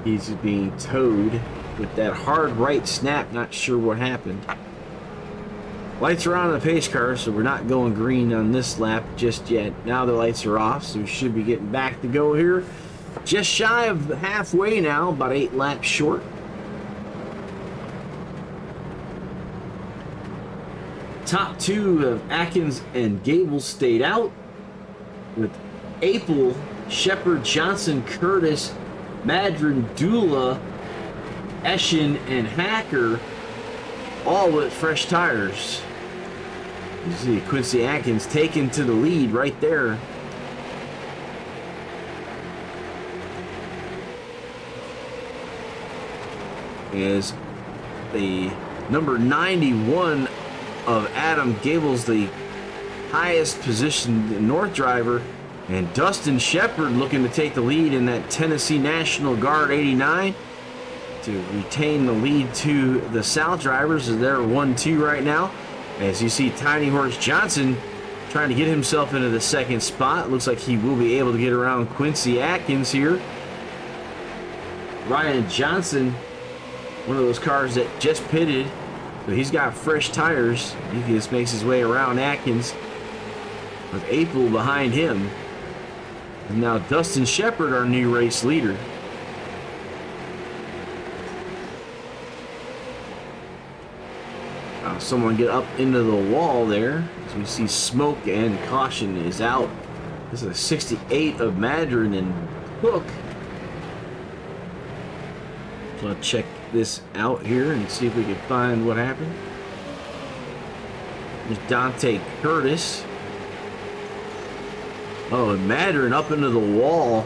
he's being towed with that hard right snap. Not sure what happened. Lights are on the pace car, so we're not going green on this lap just yet. Now the lights are off, so we should be getting back to go here. Just shy of halfway now, about 8 laps short. Top 2 of Atkins and Gable stayed out, with April, Shepard, Johnson, Curtis, Madron, Dula, Eschen, and Hacker, all with fresh tires. You see Quincy Atkins taken to the lead right there. is the number 91 of Adam Gables, the highest positioned North driver, and Dustin Shepard looking to take the lead in that Tennessee National Guard 89 to retain the lead to the South drivers, as they're 1-2 right now. As you see, Tiny Horse Johnson trying to get himself into the second spot. Looks like he will be able to get around Quincy Atkins here. Ryan Johnson, one of those cars that just pitted, so he's got fresh tires. He just makes his way around Atkins with April behind him. And now Dustin Shepard, our new race leader. Someone get up into the wall there, as we see smoke and caution is out. This is a 68 of Madron and Cook. So I'll check this out here and see if we can find what happened. There's Dante Curtis. Oh, and Madron up into the wall.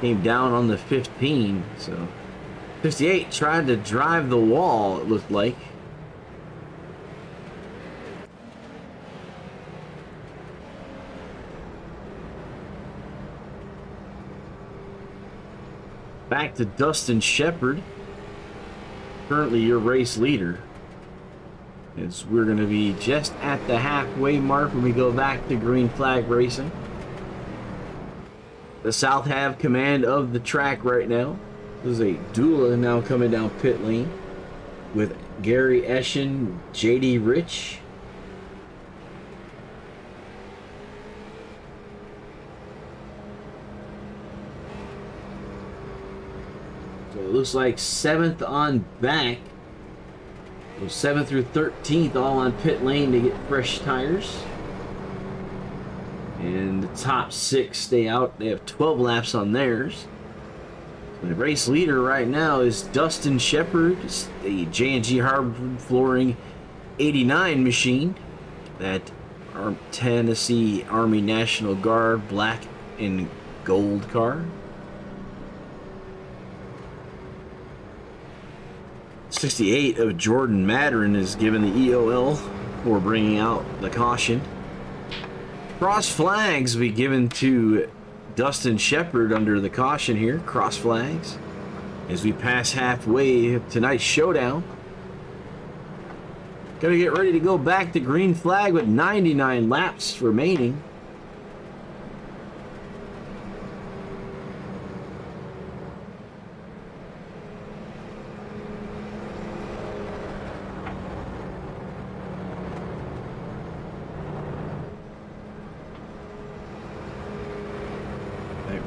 Came down on the 15. So 58 tried to drive the wall, it looked like. Back to Dustin Shepard, currently your race leader. As we're going to be just at the halfway mark when we go back to green flag racing. The South have command of the track right now. There's a Dula now coming down pit lane with Gary Eschen, JD Rich. So it looks like 7th on back. So 7th through 13th all on pit lane to get fresh tires. And the top 6 stay out. They have 12 laps on theirs. So the race leader right now is Dustin Shepard, the J&G Hard Flooring 89 machine. That Tennessee Army National Guard black and gold car. 68 of Jordan Madron is given the EOL for bringing out the caution. Cross flags will be given to Dustin Shepard under the caution here. Cross flags as we pass halfway of tonight's showdown. Gonna get ready to go back to green flag with 99 laps remaining.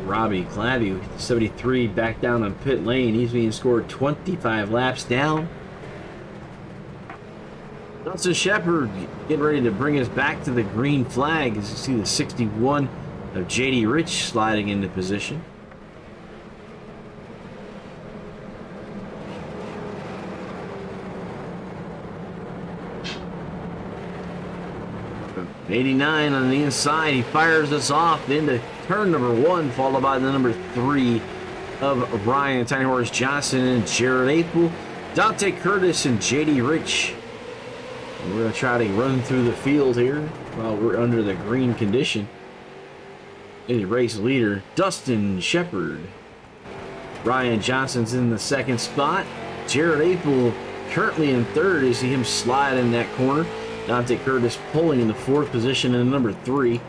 Robbie Clavey, 73, back down on pit lane. He's being scored 25 laps down. Dustin Shepard getting ready to bring us back to the green flag, as you see the 61 of JD Rich sliding into position. '89 on the inside. He fires us off into turn number 1, followed by the number 3 of Ryan Tiny Horse Johnson and Jared Apel, Dante Curtis and JD Rich. And we're going to try to run through the field here while we're under the green condition. The race leader, Dustin Shepard. Ryan Johnson's in the second spot. Jared Apel currently in third. You see him slide in that corner. Dante Curtis pulling in the 4th position in number 3.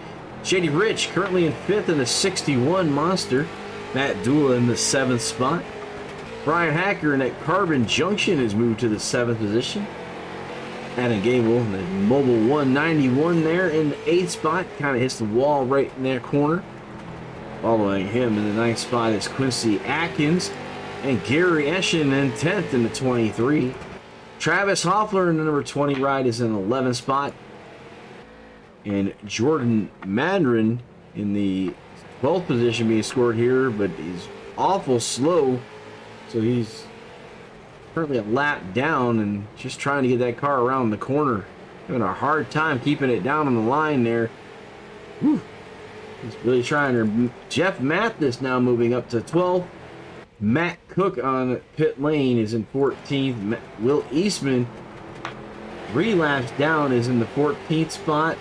JD Rich currently in 5th in the 61 Monster. Matt Dula in the 7th spot. Brian Hacker in that Carbon Junction has moved to the 7th position. Adam Gable in the Mobile 191 there in the 8th spot. Kind of hits the wall right in that corner. Following him in the 9th spot is Quincy Atkins. And Gary Eschen in 10th in the 23. Travis Hoffler in the number 20 ride is in the 11th spot. And Jordan Madron in the 12th position being scored here, but he's awful slow. So he's currently a lap down and just trying to get that car around the corner. Having a hard time keeping it down on the line there. Whew. He's really trying to. Jeff Mathis now moving up to 12th. Matt Cook on pit lane is in 14th. Will Eastman, 3 laps down, is in the 14th spot.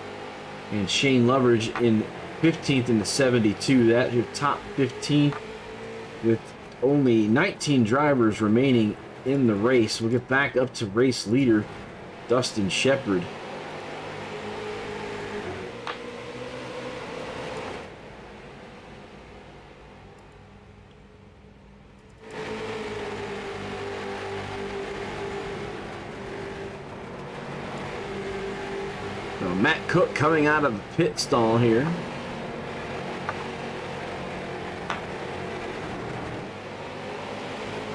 And Shane Loveridge in 15th in the 72. That's your top 15 with only 19 drivers remaining in the race. We'll get back up to race leader Dustin Shepard. So Matt Cook coming out of the pit stall here.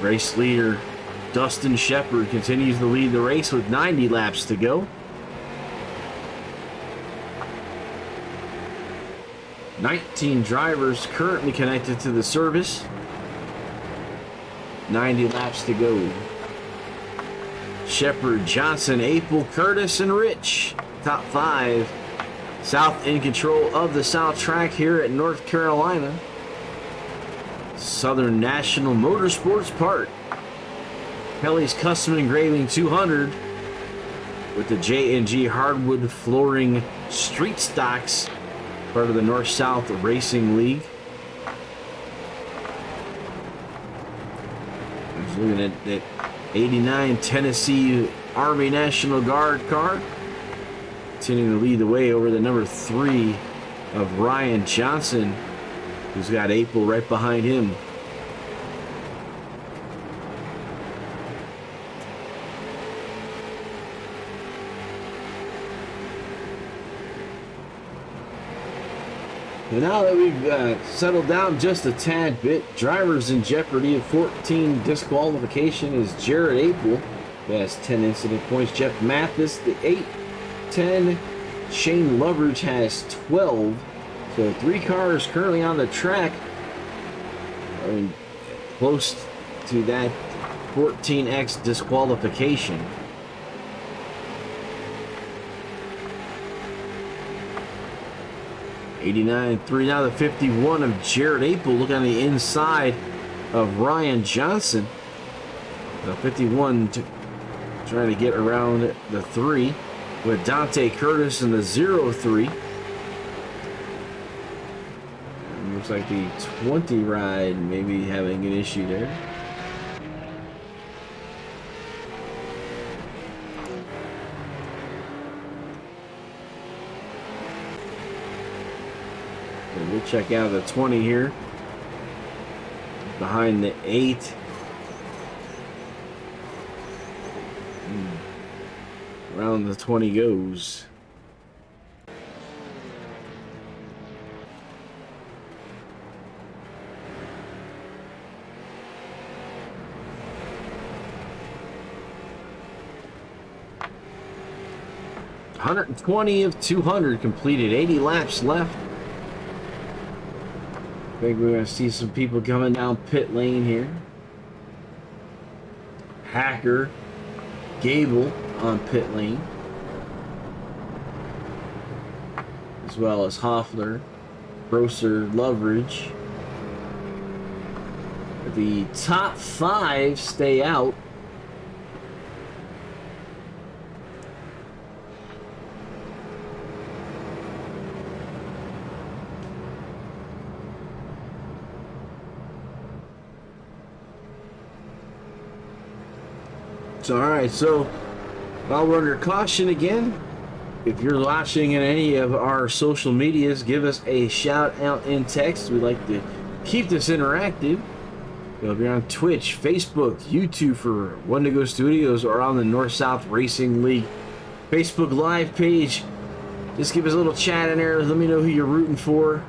Race leader Dustin Shepard continues to lead the race with 90 laps to go. 19 drivers currently connected to the service. 90 laps to go. Shepard, Johnson, Apel, Curtis, and Rich. Top 5. South in control of the South track here at North Carolina. Southern National Motorsports Park. Kelly's Custom Engraving 200 with the J&G Hardwood Flooring Street Stocks, part of the North-South Racing League. I was looking at that 89 Tennessee Army National Guard car. Continuing to lead the way over the number 3 of Ryan Johnson, who's got Apel right behind him. And now that we've settled down just a tad bit, drivers in jeopardy of 14 disqualification is Jared Apel, who has 10 incident points. Jeff Mathis, the 8, 10. Shane Loveridge has 12. So 3 cars currently on the track are close to that 14x disqualification. $89.3 now the 51 of Jared Apel. Look on the inside of Ryan Johnson. The 51 trying to get around the 3 with Dante Curtis in the 0-3. Looks like the 20 ride maybe having an issue there. So we'll check out the 20 here. Behind the 8. Around the 20 goes. $120 of 200 completed. 80 laps left. I think we're going to see some people coming down pit lane here. Hacker, Gable on pit lane, as well as Hoffler, Grosser, Loveridge. The top 5 stay out. So, all right, so while we're under caution again, if you're watching in any of our social medias, give us a shout out in text. We like to keep this interactive. So if you're on Twitch, Facebook, YouTube for One to Go Studios, or on the North-South Racing League Facebook Live page, just give us a little chat in there. Let me know who you're rooting for.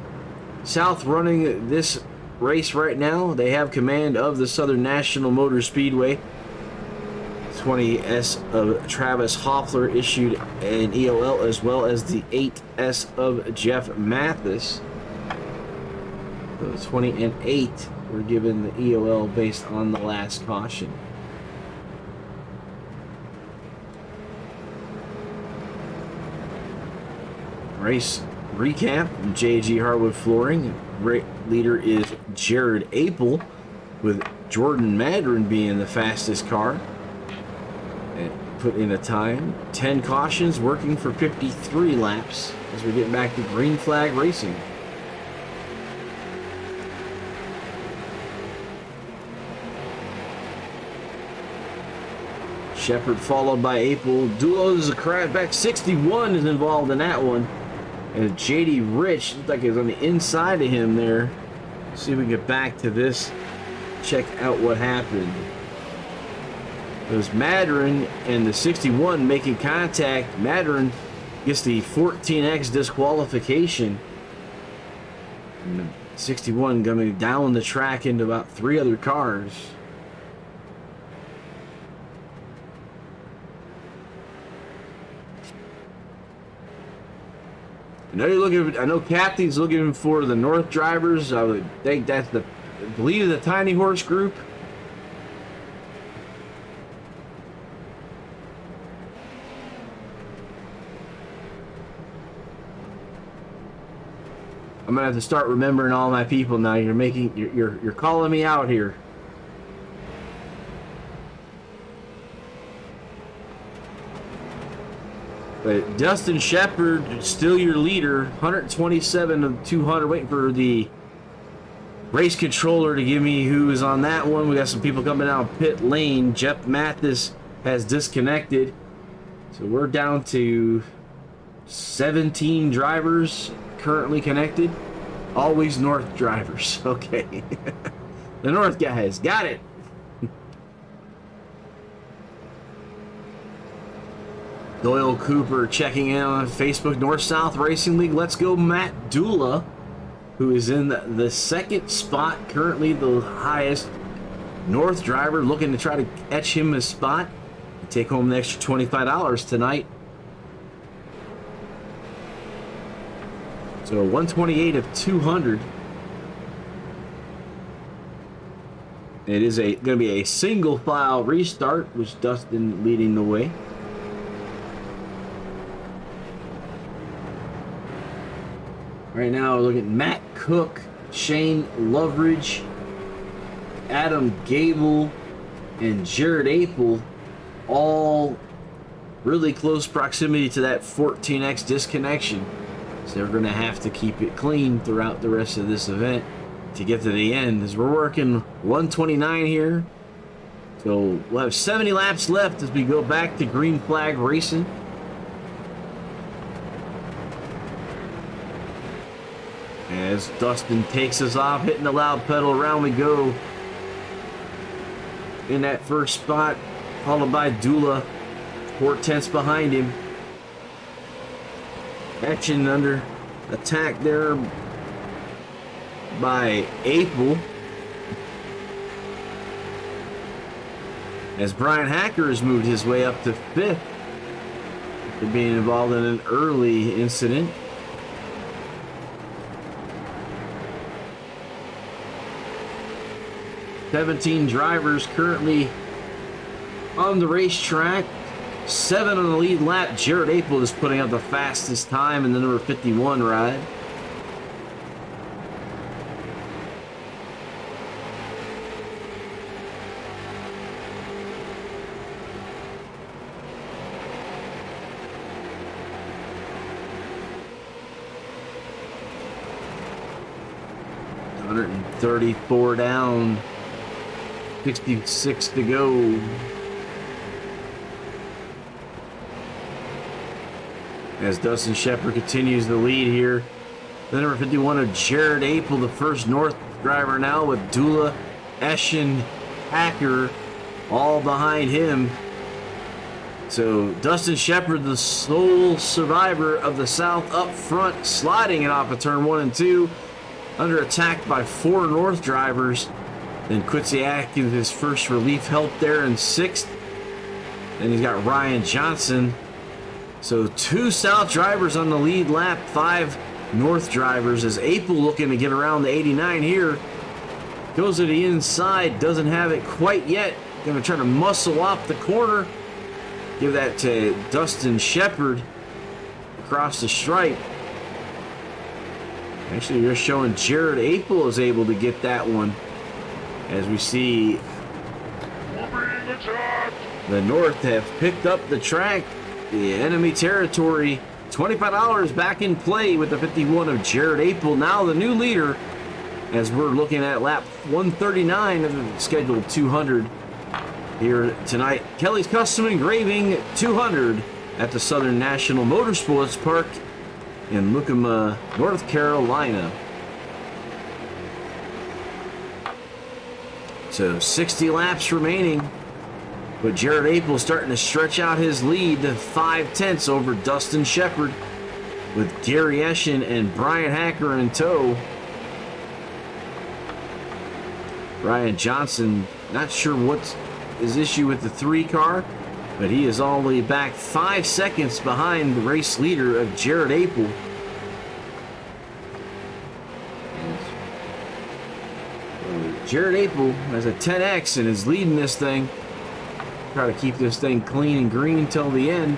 South running this race right now. They have command of the Southern National Motor Speedway. 20S of Travis Hoffler issued an EOL, as well as the 8S of Jeff Mathis. So 20 and 8 were given the EOL based on the last caution. Race recap: J.G. Hardwood Flooring. Leader is Jared Apel. with Jordan Madron being the fastest car. And put in a time. 10 cautions, working for 53 laps as we're getting back to green flag racing. Shepard followed by April. Dulos a crash back. 61 is involved in that one. And JD Rich looked like he was on the inside of him there. See if we get back to this. Check out what happened. It was Madron and the 61 making contact. Madron gets the 14X disqualification. And the 61 coming down the track into about 3 other cars. I know Kathy's looking for the North drivers. I would think that's I believe the Tiny Horse group. I'm gonna have to start remembering all my people now. You're calling me out here. But Dustin Shepard, still your leader, 127 of 200, waiting for the race controller to give me who is on that one. We got some people coming down pit lane. Jeff Mathis has disconnected. So we're down to 17 drivers currently connected. Always North drivers. Okay. The North guys. Got it. Doyle Cooper checking in on Facebook. North-South Racing League. Let's go Matt Dula, who is in the second spot, currently the highest North driver, looking to try to etch him a spot. Take home the extra $25 tonight. So 128 of 200. It is going to be a single file restart, with Dustin leading the way. Right now, we're looking at Matt Cook, Shane Loveridge, Adam Gable, and Jared Apel, all really close proximity to that 14X disconnection. So they're going to have to keep it clean throughout the rest of this event to get to the end, as we're working 129 here. So we'll have 70 laps left as we go back to green flag racing. As Dustin takes us off, hitting the loud pedal, around we go. In that first spot, followed by Dula, 4/10 behind him. Action under attack there by Apel. As Brian Hacker has moved his way up to 5th for being involved in an early incident. "17 drivers currently on the racetrack. 7 on the lead lap. Jared Apel is putting up the fastest time in the number 51 ride. $134 down. 66 to go. As Dustin Shepard continues the lead here. The number 51 of Jared Apel, the first North driver now, with Dula, Eschen, Hacker all behind him. So Dustin Shepard, the sole survivor of the South, up front, sliding it off of turn 1 and 2. Under attack by 4 North drivers. Then Quincy Atkins, his first relief help there in 6th. Then he's got Ryan Johnson. So 2 South drivers on the lead lap, 5 North drivers, as Apel looking to get around the 89 here. Goes to the inside, doesn't have it quite yet. Gonna try to muscle off the corner. Give that to Dustin Shepard across the stripe. Actually, you're showing Jared Apel is able to get that one. as we see the North have picked up the track, the enemy territory. $25 back in play with the 51 of Jared April, now the new leader, as we're looking at lap 139 of the scheduled 200 here tonight. Kelly's Custom Engraving 200 at the Southern National Motorsports Park in Lucama, North Carolina. So 60 laps remaining, but Jared April starting to stretch out his lead to 5/10 over Dustin Shepard, with Gary Eschen and Brian Hacker in tow. Ryan Johnson, not sure what's his issue with the 3 car, but he is all the way back 5 seconds behind the race leader of Jared April. Jared April has a 10X and is leading this thing. Try to keep this thing clean and green till the end.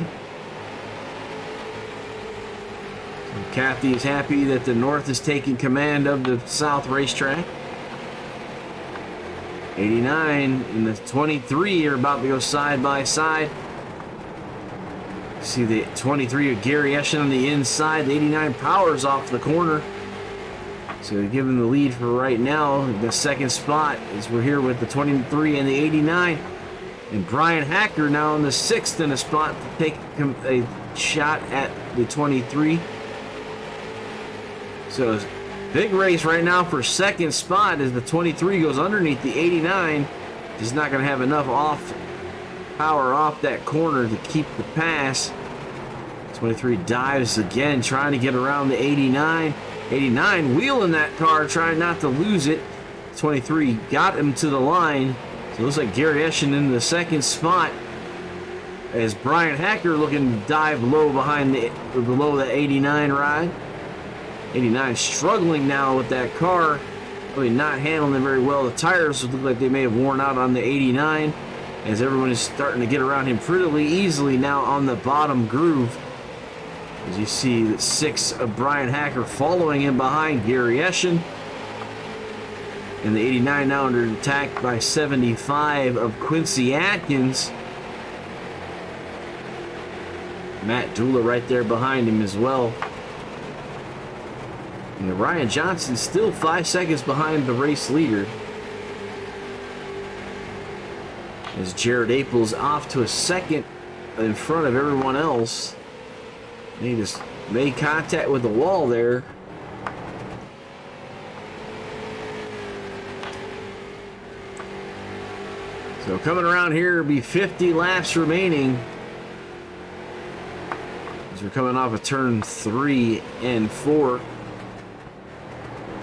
So Kathy is happy that the North is taking command of the South racetrack. 89 and the 23 are about to go side by side. See the 23 of Gary Eschen on the inside. The 89 powers off the corner. So they give him the lead for right now. The second spot is we're here with the 23 and the 89. And Brian Hacker now in the 6th in a spot to take a shot at the 23. So big race right now for second spot as the 23 goes underneath the 89. He's not going to have enough power off that corner to keep the pass. 23 dives again, trying to get around the 89. 89 wheeling that car, trying not to lose it. 23 got him to the line. So it looks like Gary Eschen in the second spot, as Brian Hacker looking to dive low below the 89 ride. 89 struggling now with that car, really not handling it very well. The tires look like they may have worn out on the 89, as everyone is starting to get around him pretty easily now on the bottom groove. As you see the 6 of Brian Hacker following him behind Gary Eschen. And the 89 now under attack by 75 of Quincy Atkins. Matt Dula right there behind him as well. And Ryan Johnson still 5 seconds behind the race leader, as Jared April's off to a second in front of everyone else. He just made contact with the wall there. So coming around here, will be 50 laps remaining, as we're coming off of turn 3 and 4.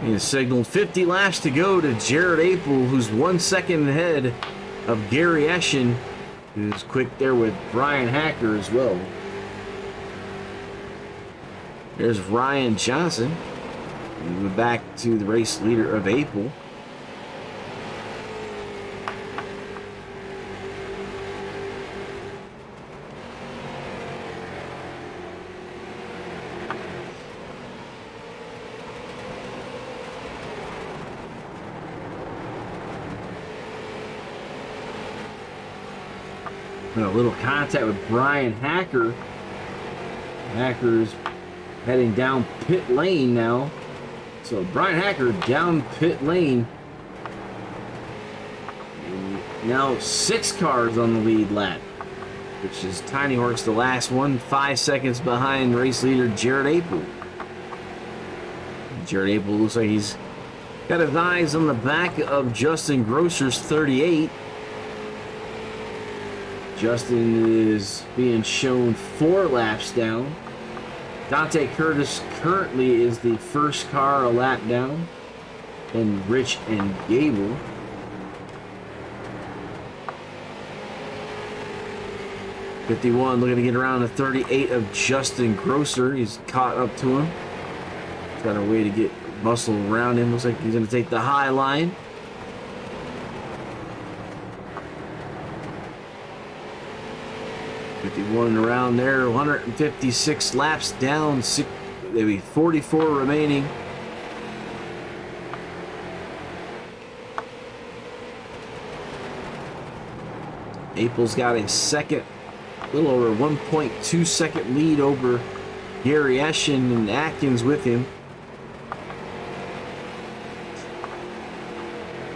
He has signaled 50 laps to go to Jared April, who's 1 second ahead of Gary Eschen, who's quick there with Brian Hacker as well. There's Ryan Johnson. We're back to the race leader of April. And a little contact with Brian Hacker. Hacker's heading down pit lane now. So Brian Hacker down pit lane. Now 6 cars on the lead lap, which is Tiny Horse, the last one, 5 seconds behind race leader Jared April. Jared April looks like he's got his eyes on the back of Justin Grosser's 38. Justin is being shown 4 laps down. Dante Curtis currently is the first car a lap down, and Rich and Gable. .51 looking to get around the 38 of Justin Grosser. He's caught up to him. Got a way to get muscle around him. Looks like he's going to take the high line. .51 around there, 156 laps down, maybe 44 remaining. April's got a second, little over 1.2 second lead over Gary Eschen and Atkins with him.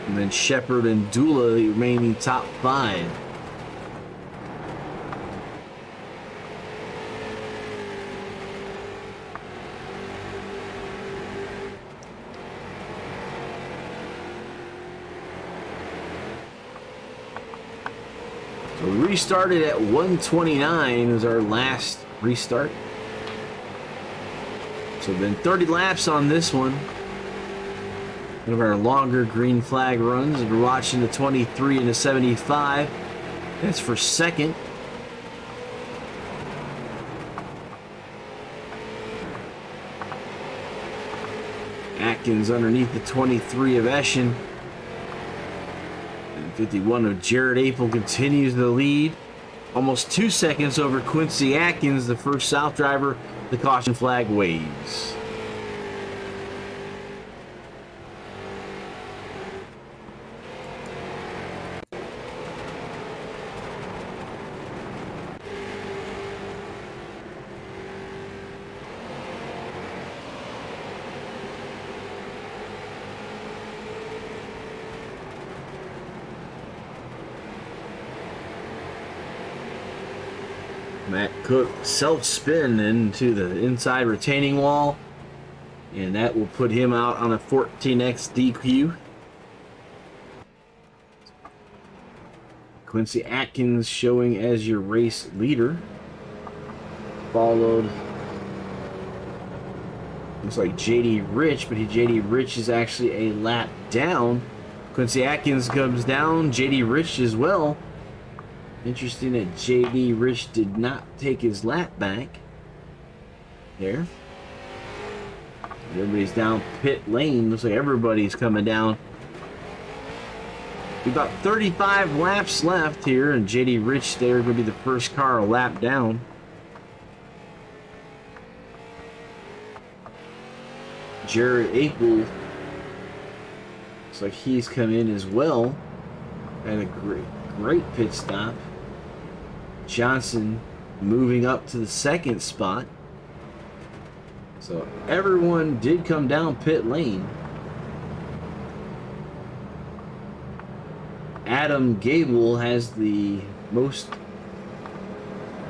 And then Shepard and Dula, the remaining top 5. So we restarted at 129 was our last restart. So been 30 laps on this one. One of our longer green flag runs. We're watching the 23 and the 75. That's for second. Atkins underneath the 23 of Eschen. 51 of Jared Apel continues the lead. Almost 2 seconds over Quincy Atkins, the first South driver. The caution flag waves. Matt Cook self-spin into the inside retaining wall, and that will put him out on a 14x DQ. Quincy Atkins showing as your race leader, followed, looks like JD Rich, but JD Rich is actually a lap down. Quincy Atkins comes down, JD Rich as well. Interesting that JD Rich did not take his lap back. There. Everybody's down pit lane. Looks like everybody's coming down. About 35 laps left here, and JD Rich there going to be the first car a lap down. Jared Apel looks like he's come in as well. Had a great pit stop. Johnson moving up to the second spot. So everyone did come down pit lane. Adam Gable has the most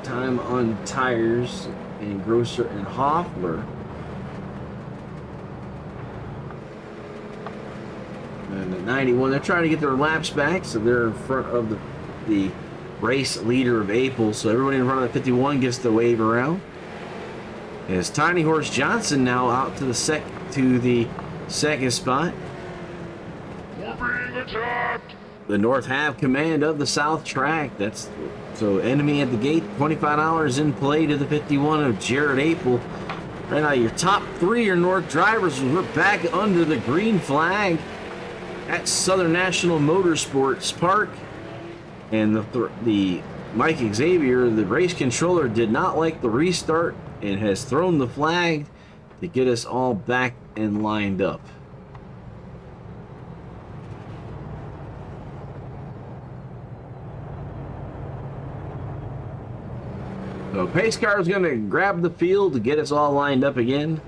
time on tires, and Grosser and Hoffler. And the 91, they're trying to get their laps back, so they're in front of the race leader of Apel. So everybody in front of the 51 gets the wave around. As Tiny Horse Johnson now out to the second spot. We're being attacked! The North have command of the South track. That's so enemy at the gate. $25 in play to the 51 of Jared Apel. Right now, your top 3 are North drivers. We're back under the green flag at Southern National Motorsports Park. And the Mike Xavier, the race controller, did not like the restart and has thrown the flag to get us all back and lined up. So pace car is going to grab the field to get us all lined up again.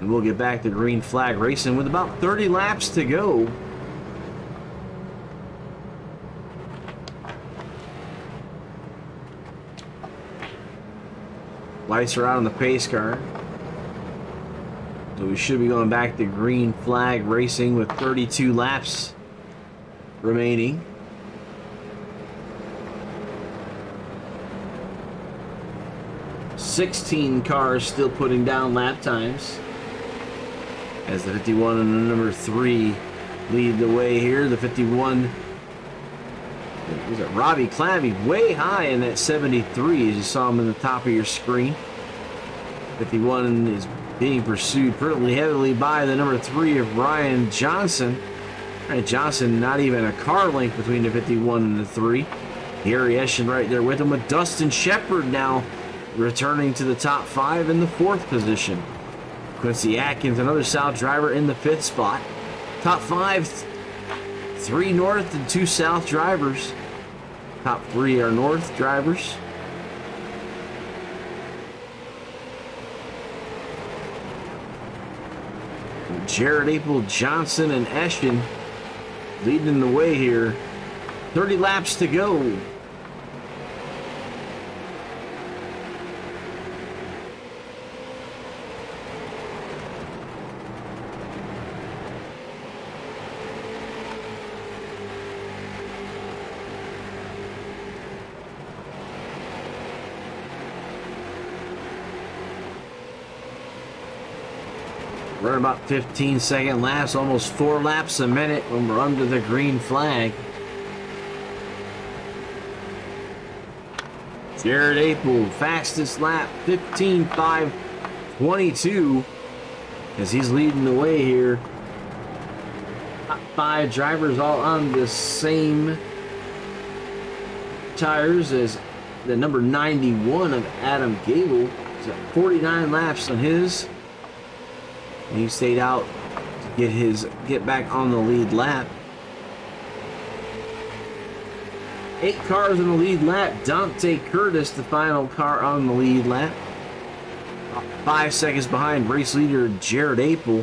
And we'll get back to green flag racing with about 30 laps to go. Lights are out on the pace car. So we should be going back to green flag racing with 32 laps remaining. $16 cars still putting down lap times as the 51 and the number 3 lead the way here. The 51, was it Robbie Clavey, way high in that 73 as you saw him in the top of your screen. 51 is being pursued pretty heavily by the number 3 of Ryan Johnson. Ryan Johnson not even a car length between the 51 and the 3. Gary Eschen right there with him, with Dustin Shepard now returning to the top 5 in the 4th position. Quincy Atkins, another South driver, in the 5th spot. Top 5, 3 North and 2 South drivers. Top 3 are North drivers. Jared April, Johnson, and Eschen leading the way here. 30 laps to go. We're at about 15-second laps, almost 4 laps a minute when we're under the green flag. Jared April, fastest lap, 15.5.22, as he's leading the way here. Top 5 drivers all on the same tires as the number 91 of Adam Gable. He's got 49 laps on his. And he stayed out to get back on the lead lap. 8 cars in the lead lap. Dante Curtis, the final car on the lead lap. 5 seconds behind race leader Jared April.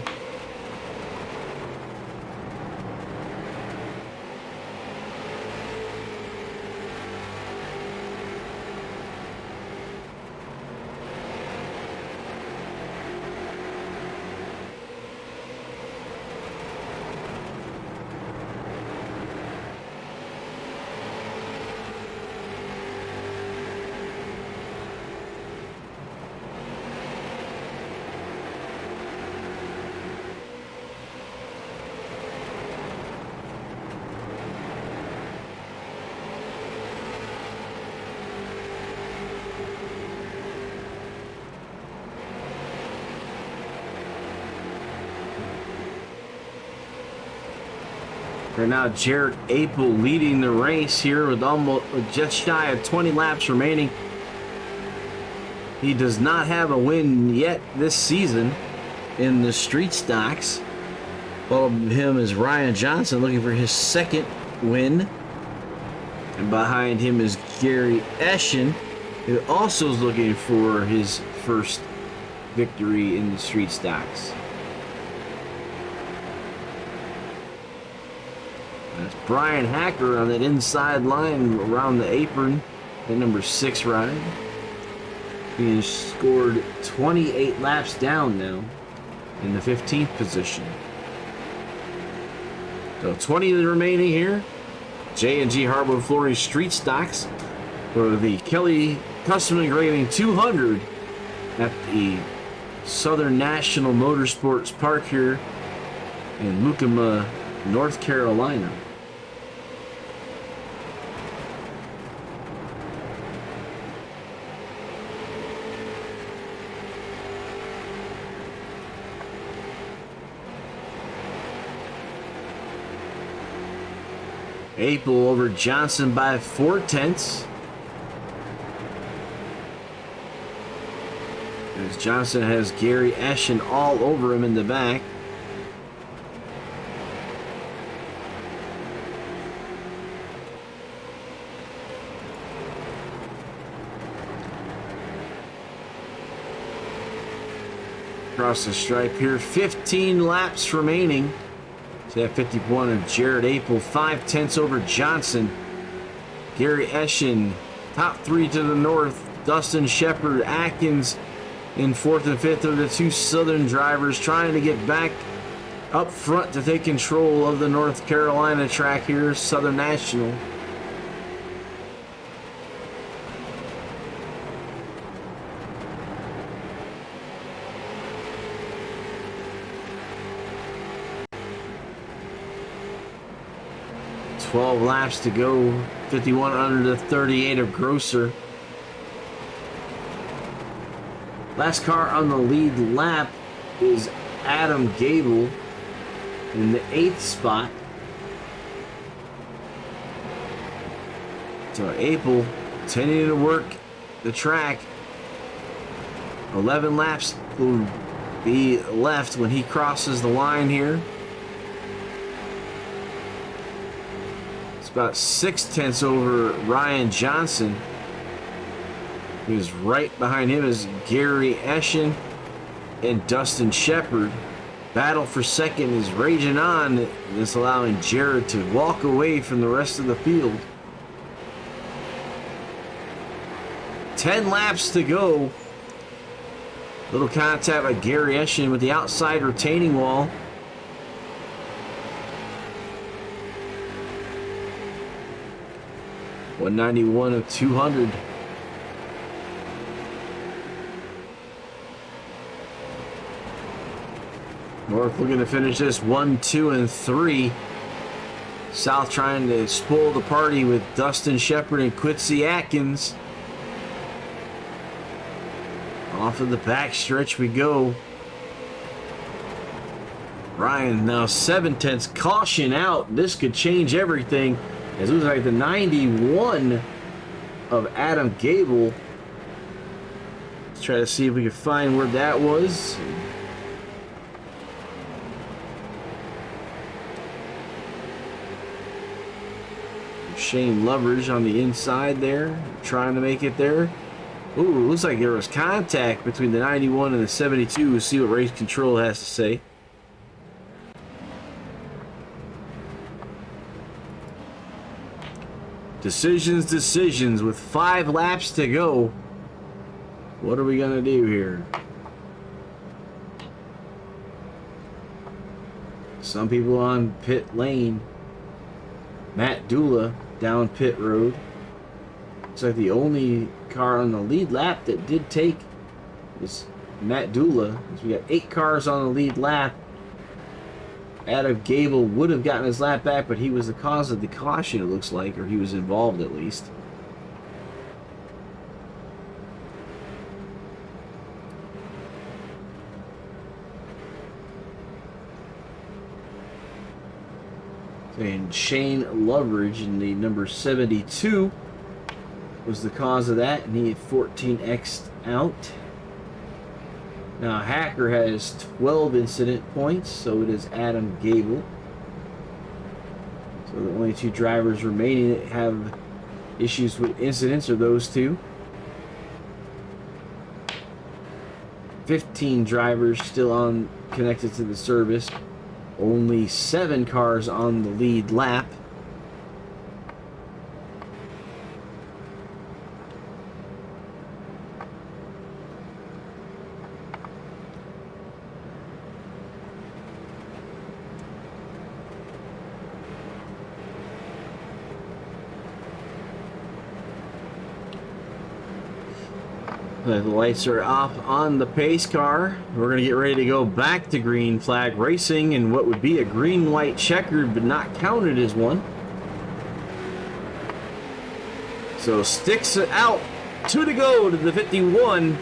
Right now, Jared April leading the race here with just shy of 20 laps remaining. He does not have a win yet this season in the street stocks. Following him is Ryan Johnson looking for his second win. And behind him is Gary Eschen, who also is looking for his first victory in the street stocks. That's Brian Hacker on that inside line around the apron, the number 6 ride. He has scored 28 laps down now in the 15th position. So 20 remaining here. J&G Harbor Flooring Street Stocks for the Kelly Custom Engraving 200 at the Southern National Motorsports Park here in Mukama, North Carolina. April over Johnson by 4/10. As Johnson has Gary Eschen all over him in the back. Across the stripe here, 15 laps remaining. So that 51 of Jared April, 5/10 over Johnson. Gary Eschen, top 3 to the north. Dustin Shepard, Atkins in 4th and 5th are the 2 Southern drivers trying to get back up front to take control of the North Carolina track here, Southern National. Twelve laps to go. 51 under the 38 of Grosser. Last car on the lead lap is Adam Gable in the 8th spot. So April continuing to work the track. 11 laps will be left when he crosses the line here. about 6/10 over Ryan Johnson. Who's right behind him is Gary Eschen and Dustin Shepard. Battle for second is raging on. This allowing Jared to walk away from the rest of the field. 10 laps to go. Little contact by Gary Eschen with the outside retaining wall. .191 of 200. North looking to finish this 1, 2, and 3. South trying to spoil the party with Dustin Shepard and Quincy Atkins. Off of the back stretch we go. Ryan now 7/10 caution out. This could change everything. As it was like the 91 of Adam Gable. Let's try to see if we can find where that was. Shane Lovers on the inside there, trying to make it there. Ooh, looks like there was contact between the 91 and the 72. We'll see what race control has to say. Decisions with 5 laps to go. What are we gonna do here? Some people on pit lane. Matt Dula down pit road. Looks like the only car on the lead lap that did take was Matt Dula. So we got 8 cars on the lead lap. Adam Gable would have gotten his lap back, but he was the cause of the caution, it looks like, or he was involved at least. And Shane Loveridge in the number 72 was the cause of that, and he had 14x'd out. Now Hacker has 12 incident points, so it is Adam Gable. So the only 2 drivers remaining that have issues with incidents are those 2. 15 drivers still on connected to the service. Only 7 cars on the lead lap. The lights are off on the pace car. We're going to get ready to go back to green flag racing in what would be a green-white checkered but not counted as one. So sticks it out. 2 to go to the 51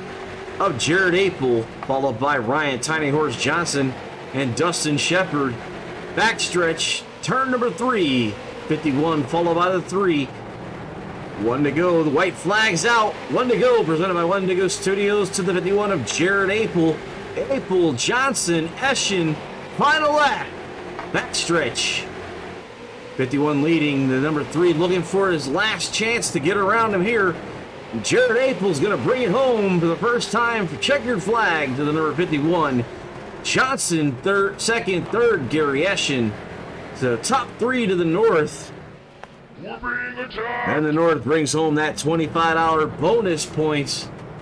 of Jared Apel, followed by Ryan Tiny Horse Johnson and Dustin Shepard. Backstretch, turn number 3. 51 followed by the 3. 1 to go. The white flag's out. 1 to go. Presented by 1 to go Studios to the 51 of Jared Apel. Apel, Johnson, Eschen. Final lap. Backstretch. 51 leading. The number 3 looking for his last chance to get around him here. Jared Apel's going to bring it home for the first time for checkered flag to the number 51. Johnson, second, third, Gary Eschen. The top 3 to the north. And the North brings home that $25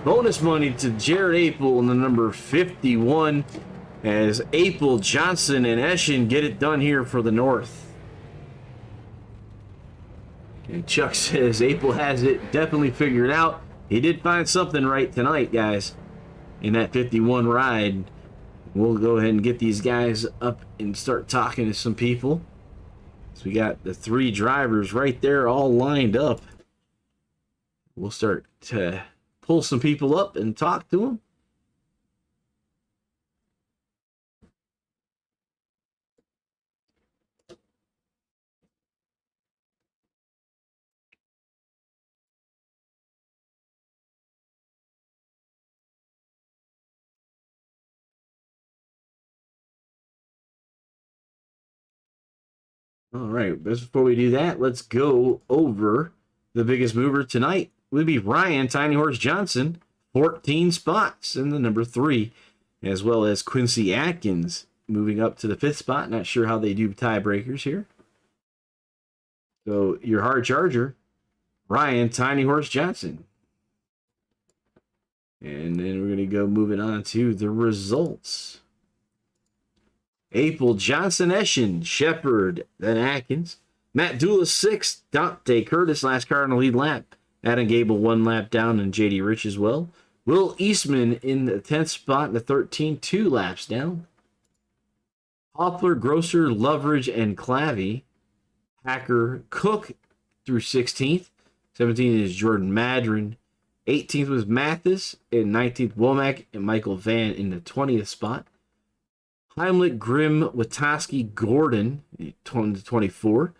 bonus money to Jared Apel in the number 51 as Apel, Johnson, and Eschen get it done here for the North. And Chuck says Apel has it definitely figured out. He did find something right tonight, guys, in that 51 ride. We'll go ahead and get these guys up and start talking to some people. So we got the 3 drivers right there all lined up. We'll start to pull some people up and talk to them. All right, just before we do that, let's go over the biggest mover tonight. Would be Ryan Tiny Horse Johnson, 14 spots in the number 3, as well as Quincy Atkins moving up to the 5th spot. Not sure how they do tiebreakers here. So your hard charger, Ryan Tiny Horse Johnson. And then we're going to go moving on to the results. April Johnson Eschen, Shepard, then Atkins. Matt Dula 6th, Dante Curtis last car on the lead lap. Adam Gable 1 lap down, and JD Rich as well. Will Eastman in the 10th spot in the 13, 2 laps down. Hoffler, Grosser, Loveridge, and Clavey. Hacker, Cook through 16th. 17th is Jordan Madron. 18th was Mathis, and 19th Womack, and Michael Van in the 20th spot. Heimlich, Grimm, Watoski, Gordon, 24.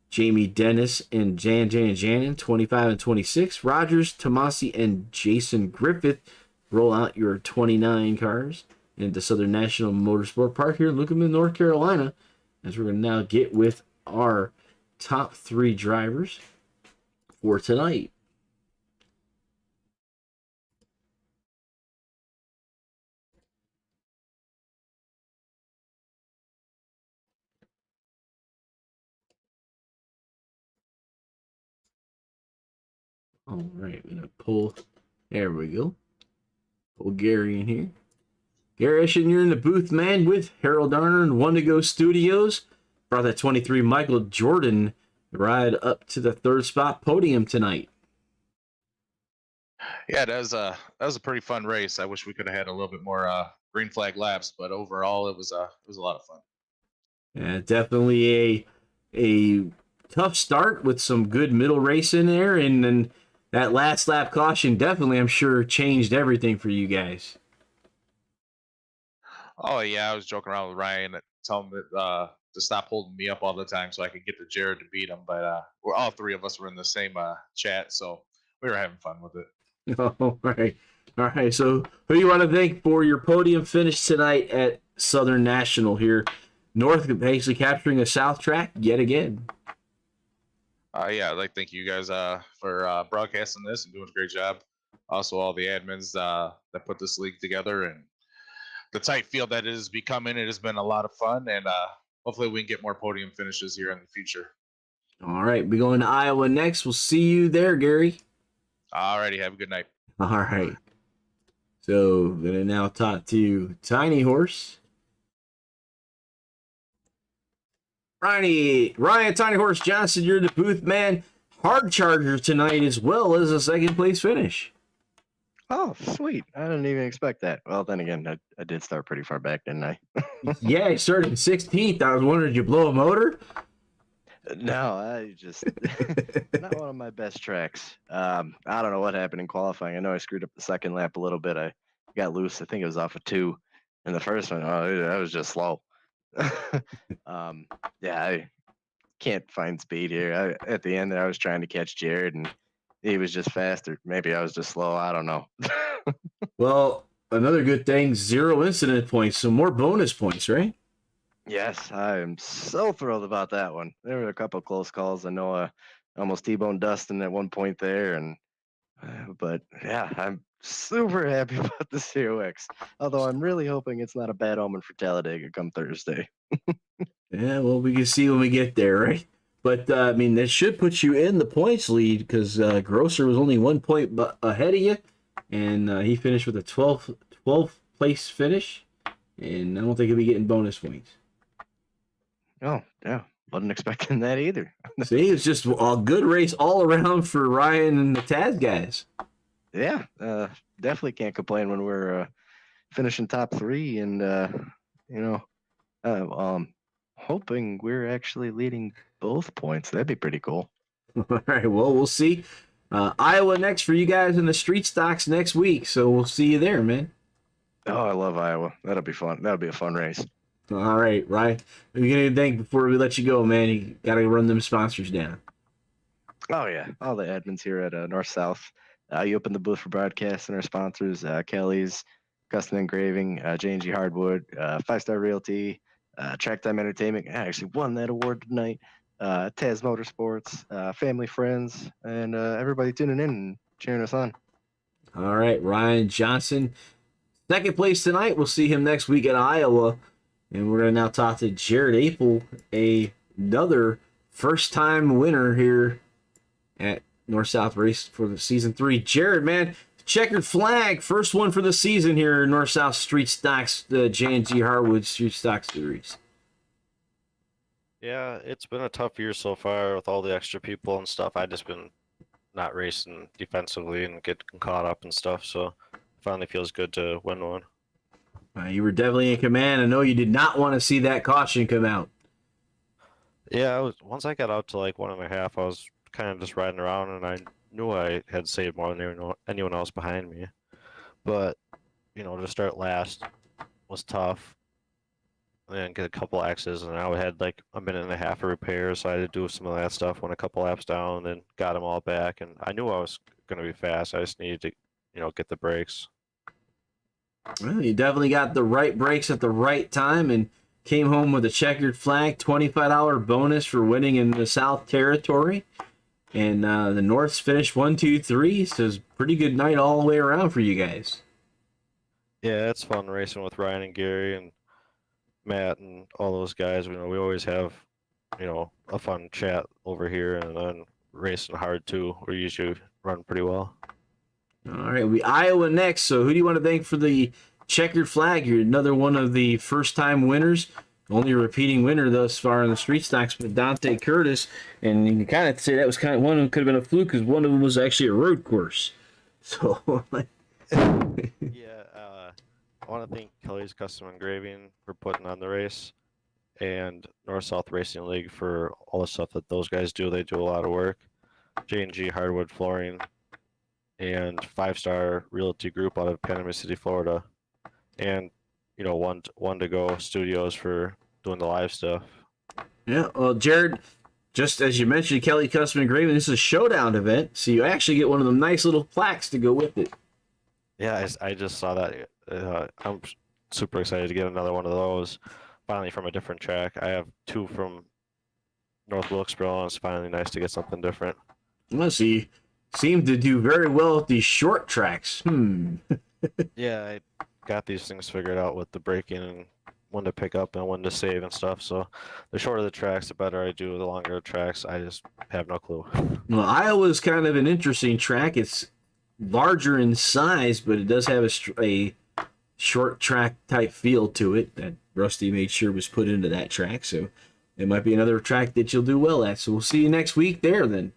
Jamie Dennis and Janin, 25 and 26. Rogers, Tomasi, and Jason Griffith roll out your 29 cars into Southern National Motorsport Park here in Lukeman, North Carolina, as we're going to now get with our top 3 drivers for tonight. All right, we're gonna pull. There we go. Pull Gary in here. Gary Eschen, you're in the booth, man, with Harold Darner and One to Go Studios. Brought that 23 Michael Jordan ride up to the 3rd spot podium tonight. Yeah, that was a pretty fun race. I wish we could have had a little bit more green flag laps, but overall it was a lot of fun. Yeah, definitely a tough start with some good middle race in there, and then that last lap caution definitely, I'm sure, changed everything for you guys. Oh yeah, I was joking around with Ryan, telling him that, to stop holding me up all the time so I could get to Jared to beat him. But we're all 3 of us were in the same chat, so we were having fun with it. All right. All right. So, who do you want to thank for your podium finish tonight at Southern National here? North basically capturing a South track yet again. Yeah, I'd like to thank you guys for broadcasting this and doing a great job. Also, all the admins that put this league together and the tight field that it is becoming. It has been a lot of fun, and hopefully we can get more podium finishes here in the future. All right. We're going to Iowa next. We'll see you there, Gary. Alrighty, have a good night. All right. So, going to now talk to Tiny Horse. Ryan Tiny Horse Johnson, you're the booth, man. Hard charger tonight as well as a 2nd place finish. Oh, sweet. I didn't even expect that. Well, then again, I did start pretty far back, didn't I? Yeah, you started 16th. I was wondering, did you blow a motor? No, I just not one of my best tracks. I don't know what happened in qualifying. I know I screwed up the 2nd lap a little bit. I got loose. I think it was off of 2. And the first one, I was just slow. Yeah, I can't find speed here. At the end, I was trying to catch Jared, and he was just faster. Maybe I was just slow. I don't know. Well, another good thing, 0 incident points, so more bonus points, right? Yes, I am so thrilled about that one. There were a couple close calls. I know I almost T-boned Dustin at one point there, and but yeah, I'm super happy about the COX. Although I'm really hoping it's not a bad omen for Talladega come Thursday. Yeah, well, we can see when we get there, right? But, I mean, that should put you in the points lead because Grosser was only 1 point ahead of you, and he finished with a 12th place finish, and I don't think he'll be getting bonus points. Oh, yeah. Wasn't expecting that either. See, it's just a good race all around for Ryan and the Taz guys. Yeah, definitely can't complain when we're finishing top 3 and, hoping we're actually leading both points. That'd be pretty cool. All right, well, we'll see. Iowa next for you guys in the street stocks next week, so we'll see you there, man. Oh, I love Iowa. That'll be fun. That'll be a fun race. All right, Ryan. You got anything before we let you go, man? You got to run them sponsors down. Oh, yeah. All the admins here at North South. You open the booth for broadcast and our sponsors, Kelly's, Custom Engraving, J&G Hardwood, 5 Star Realty, Track Time Entertainment. I actually won that award tonight. Taz Motorsports, family, friends, and everybody tuning in and cheering us on. All right, Ryan Johnson, second place tonight. We'll see him next week at Iowa. And we're going to now talk to Jared Apel, another first-time winner here at North-South Race for the Season 3. Jared, man, checkered flag, first one for the season here in North-South Street Stocks, the J&G Harwood Street Stock Series. Yeah, it's been a tough year so far with all the extra people and stuff. I just been not racing defensively and getting caught up and stuff, so it finally feels good to win one. You were definitely in command. I know you did not want to see that caution come out. Yeah, once I got out to like 1.5, I was kind of just riding around, and I knew I had saved more than anyone else behind me. But, to start last was tough. And get a couple axes, and I had like 1.5 minutes of repairs, so I had to do some of that stuff, went a couple laps down, then got them all back, and I knew I was going to be fast. I just needed to, get the brakes. Well, you definitely got the right brakes at the right time and came home with a checkered flag, $25 bonus for winning in the South Territory. And the Norths finished 1, 2, 3, so it's a pretty good night all the way around for you guys. Yeah, it's fun racing with Ryan and Gary and Matt and all those guys. We always have, a fun chat over here, and then racing hard too. We usually run pretty well. All right, we Iowa next. So who do you want to thank for the checkered flag? You're another one of the first-time winners. Only a repeating winner thus far in the street stocks, but Dante Curtis. And you can kind of say that was kind of one of them could have been a fluke because one of them was actually a road course. So. Yeah, I want to thank Kelly's Custom Engraving for putting on the race, and North-South Racing League for all the stuff that those guys do. They do a lot of work. J&G Hardwood Flooring, and 5-Star Realty Group out of Panama City, Florida, and One to Go Studios for doing the live stuff. Yeah, well, Jared, just as you mentioned, Kelly Custom Engraving, this is a showdown event, so you actually get one of them nice little plaques to go with it. Yeah, I just saw that. I'm super excited to get another one of those, finally from a different track. I have 2 from North Wilkesboro, and it's finally nice to get something different. Well, see, seem to do very well at these short tracks. Yeah, I got these things figured out with the braking and when to pick up and when to save and stuff. So the shorter the tracks, the better I do. The longer the tracks, I just have no clue. Well, Iowa is kind of an interesting track. It's larger in size, but it does have a short track type feel to it that Rusty made sure was put into that track. So it might be another track that you'll do well at. So we'll see you next week there then.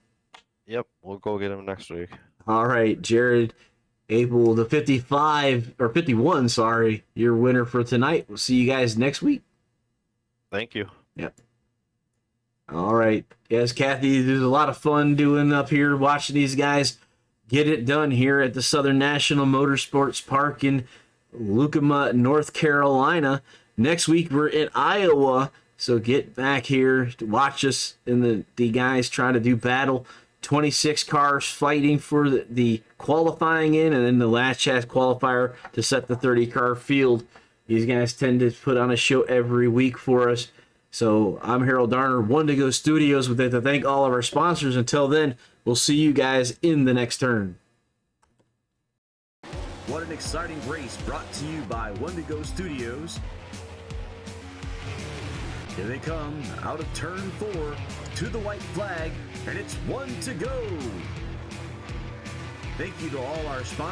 Yep, we'll go get him next week. All right, Jared Apel, the 51, sorry, your winner for tonight. We'll see you guys next week. Thank you. Yep. All right. Yes, Kathy, there's a lot of fun doing up here, watching these guys get it done here at the Southern National Motorsports Park in Lucama, North Carolina. Next week, we're in Iowa, so get back here to watch us and the guys try to do battle. 26 cars fighting for the qualifying in, and then the last chance qualifier to set the 30-car field. These guys tend to put on a show every week for us. So I'm Harold Darner, One to Go Studios. We'd like to thank all of our sponsors. Until then, we'll see you guys in the next turn. What an exciting race brought to you by One to Go Studios. Here they come out of turn 4 to the white flag, and it's 1 to go. Thank you to all our sponsors.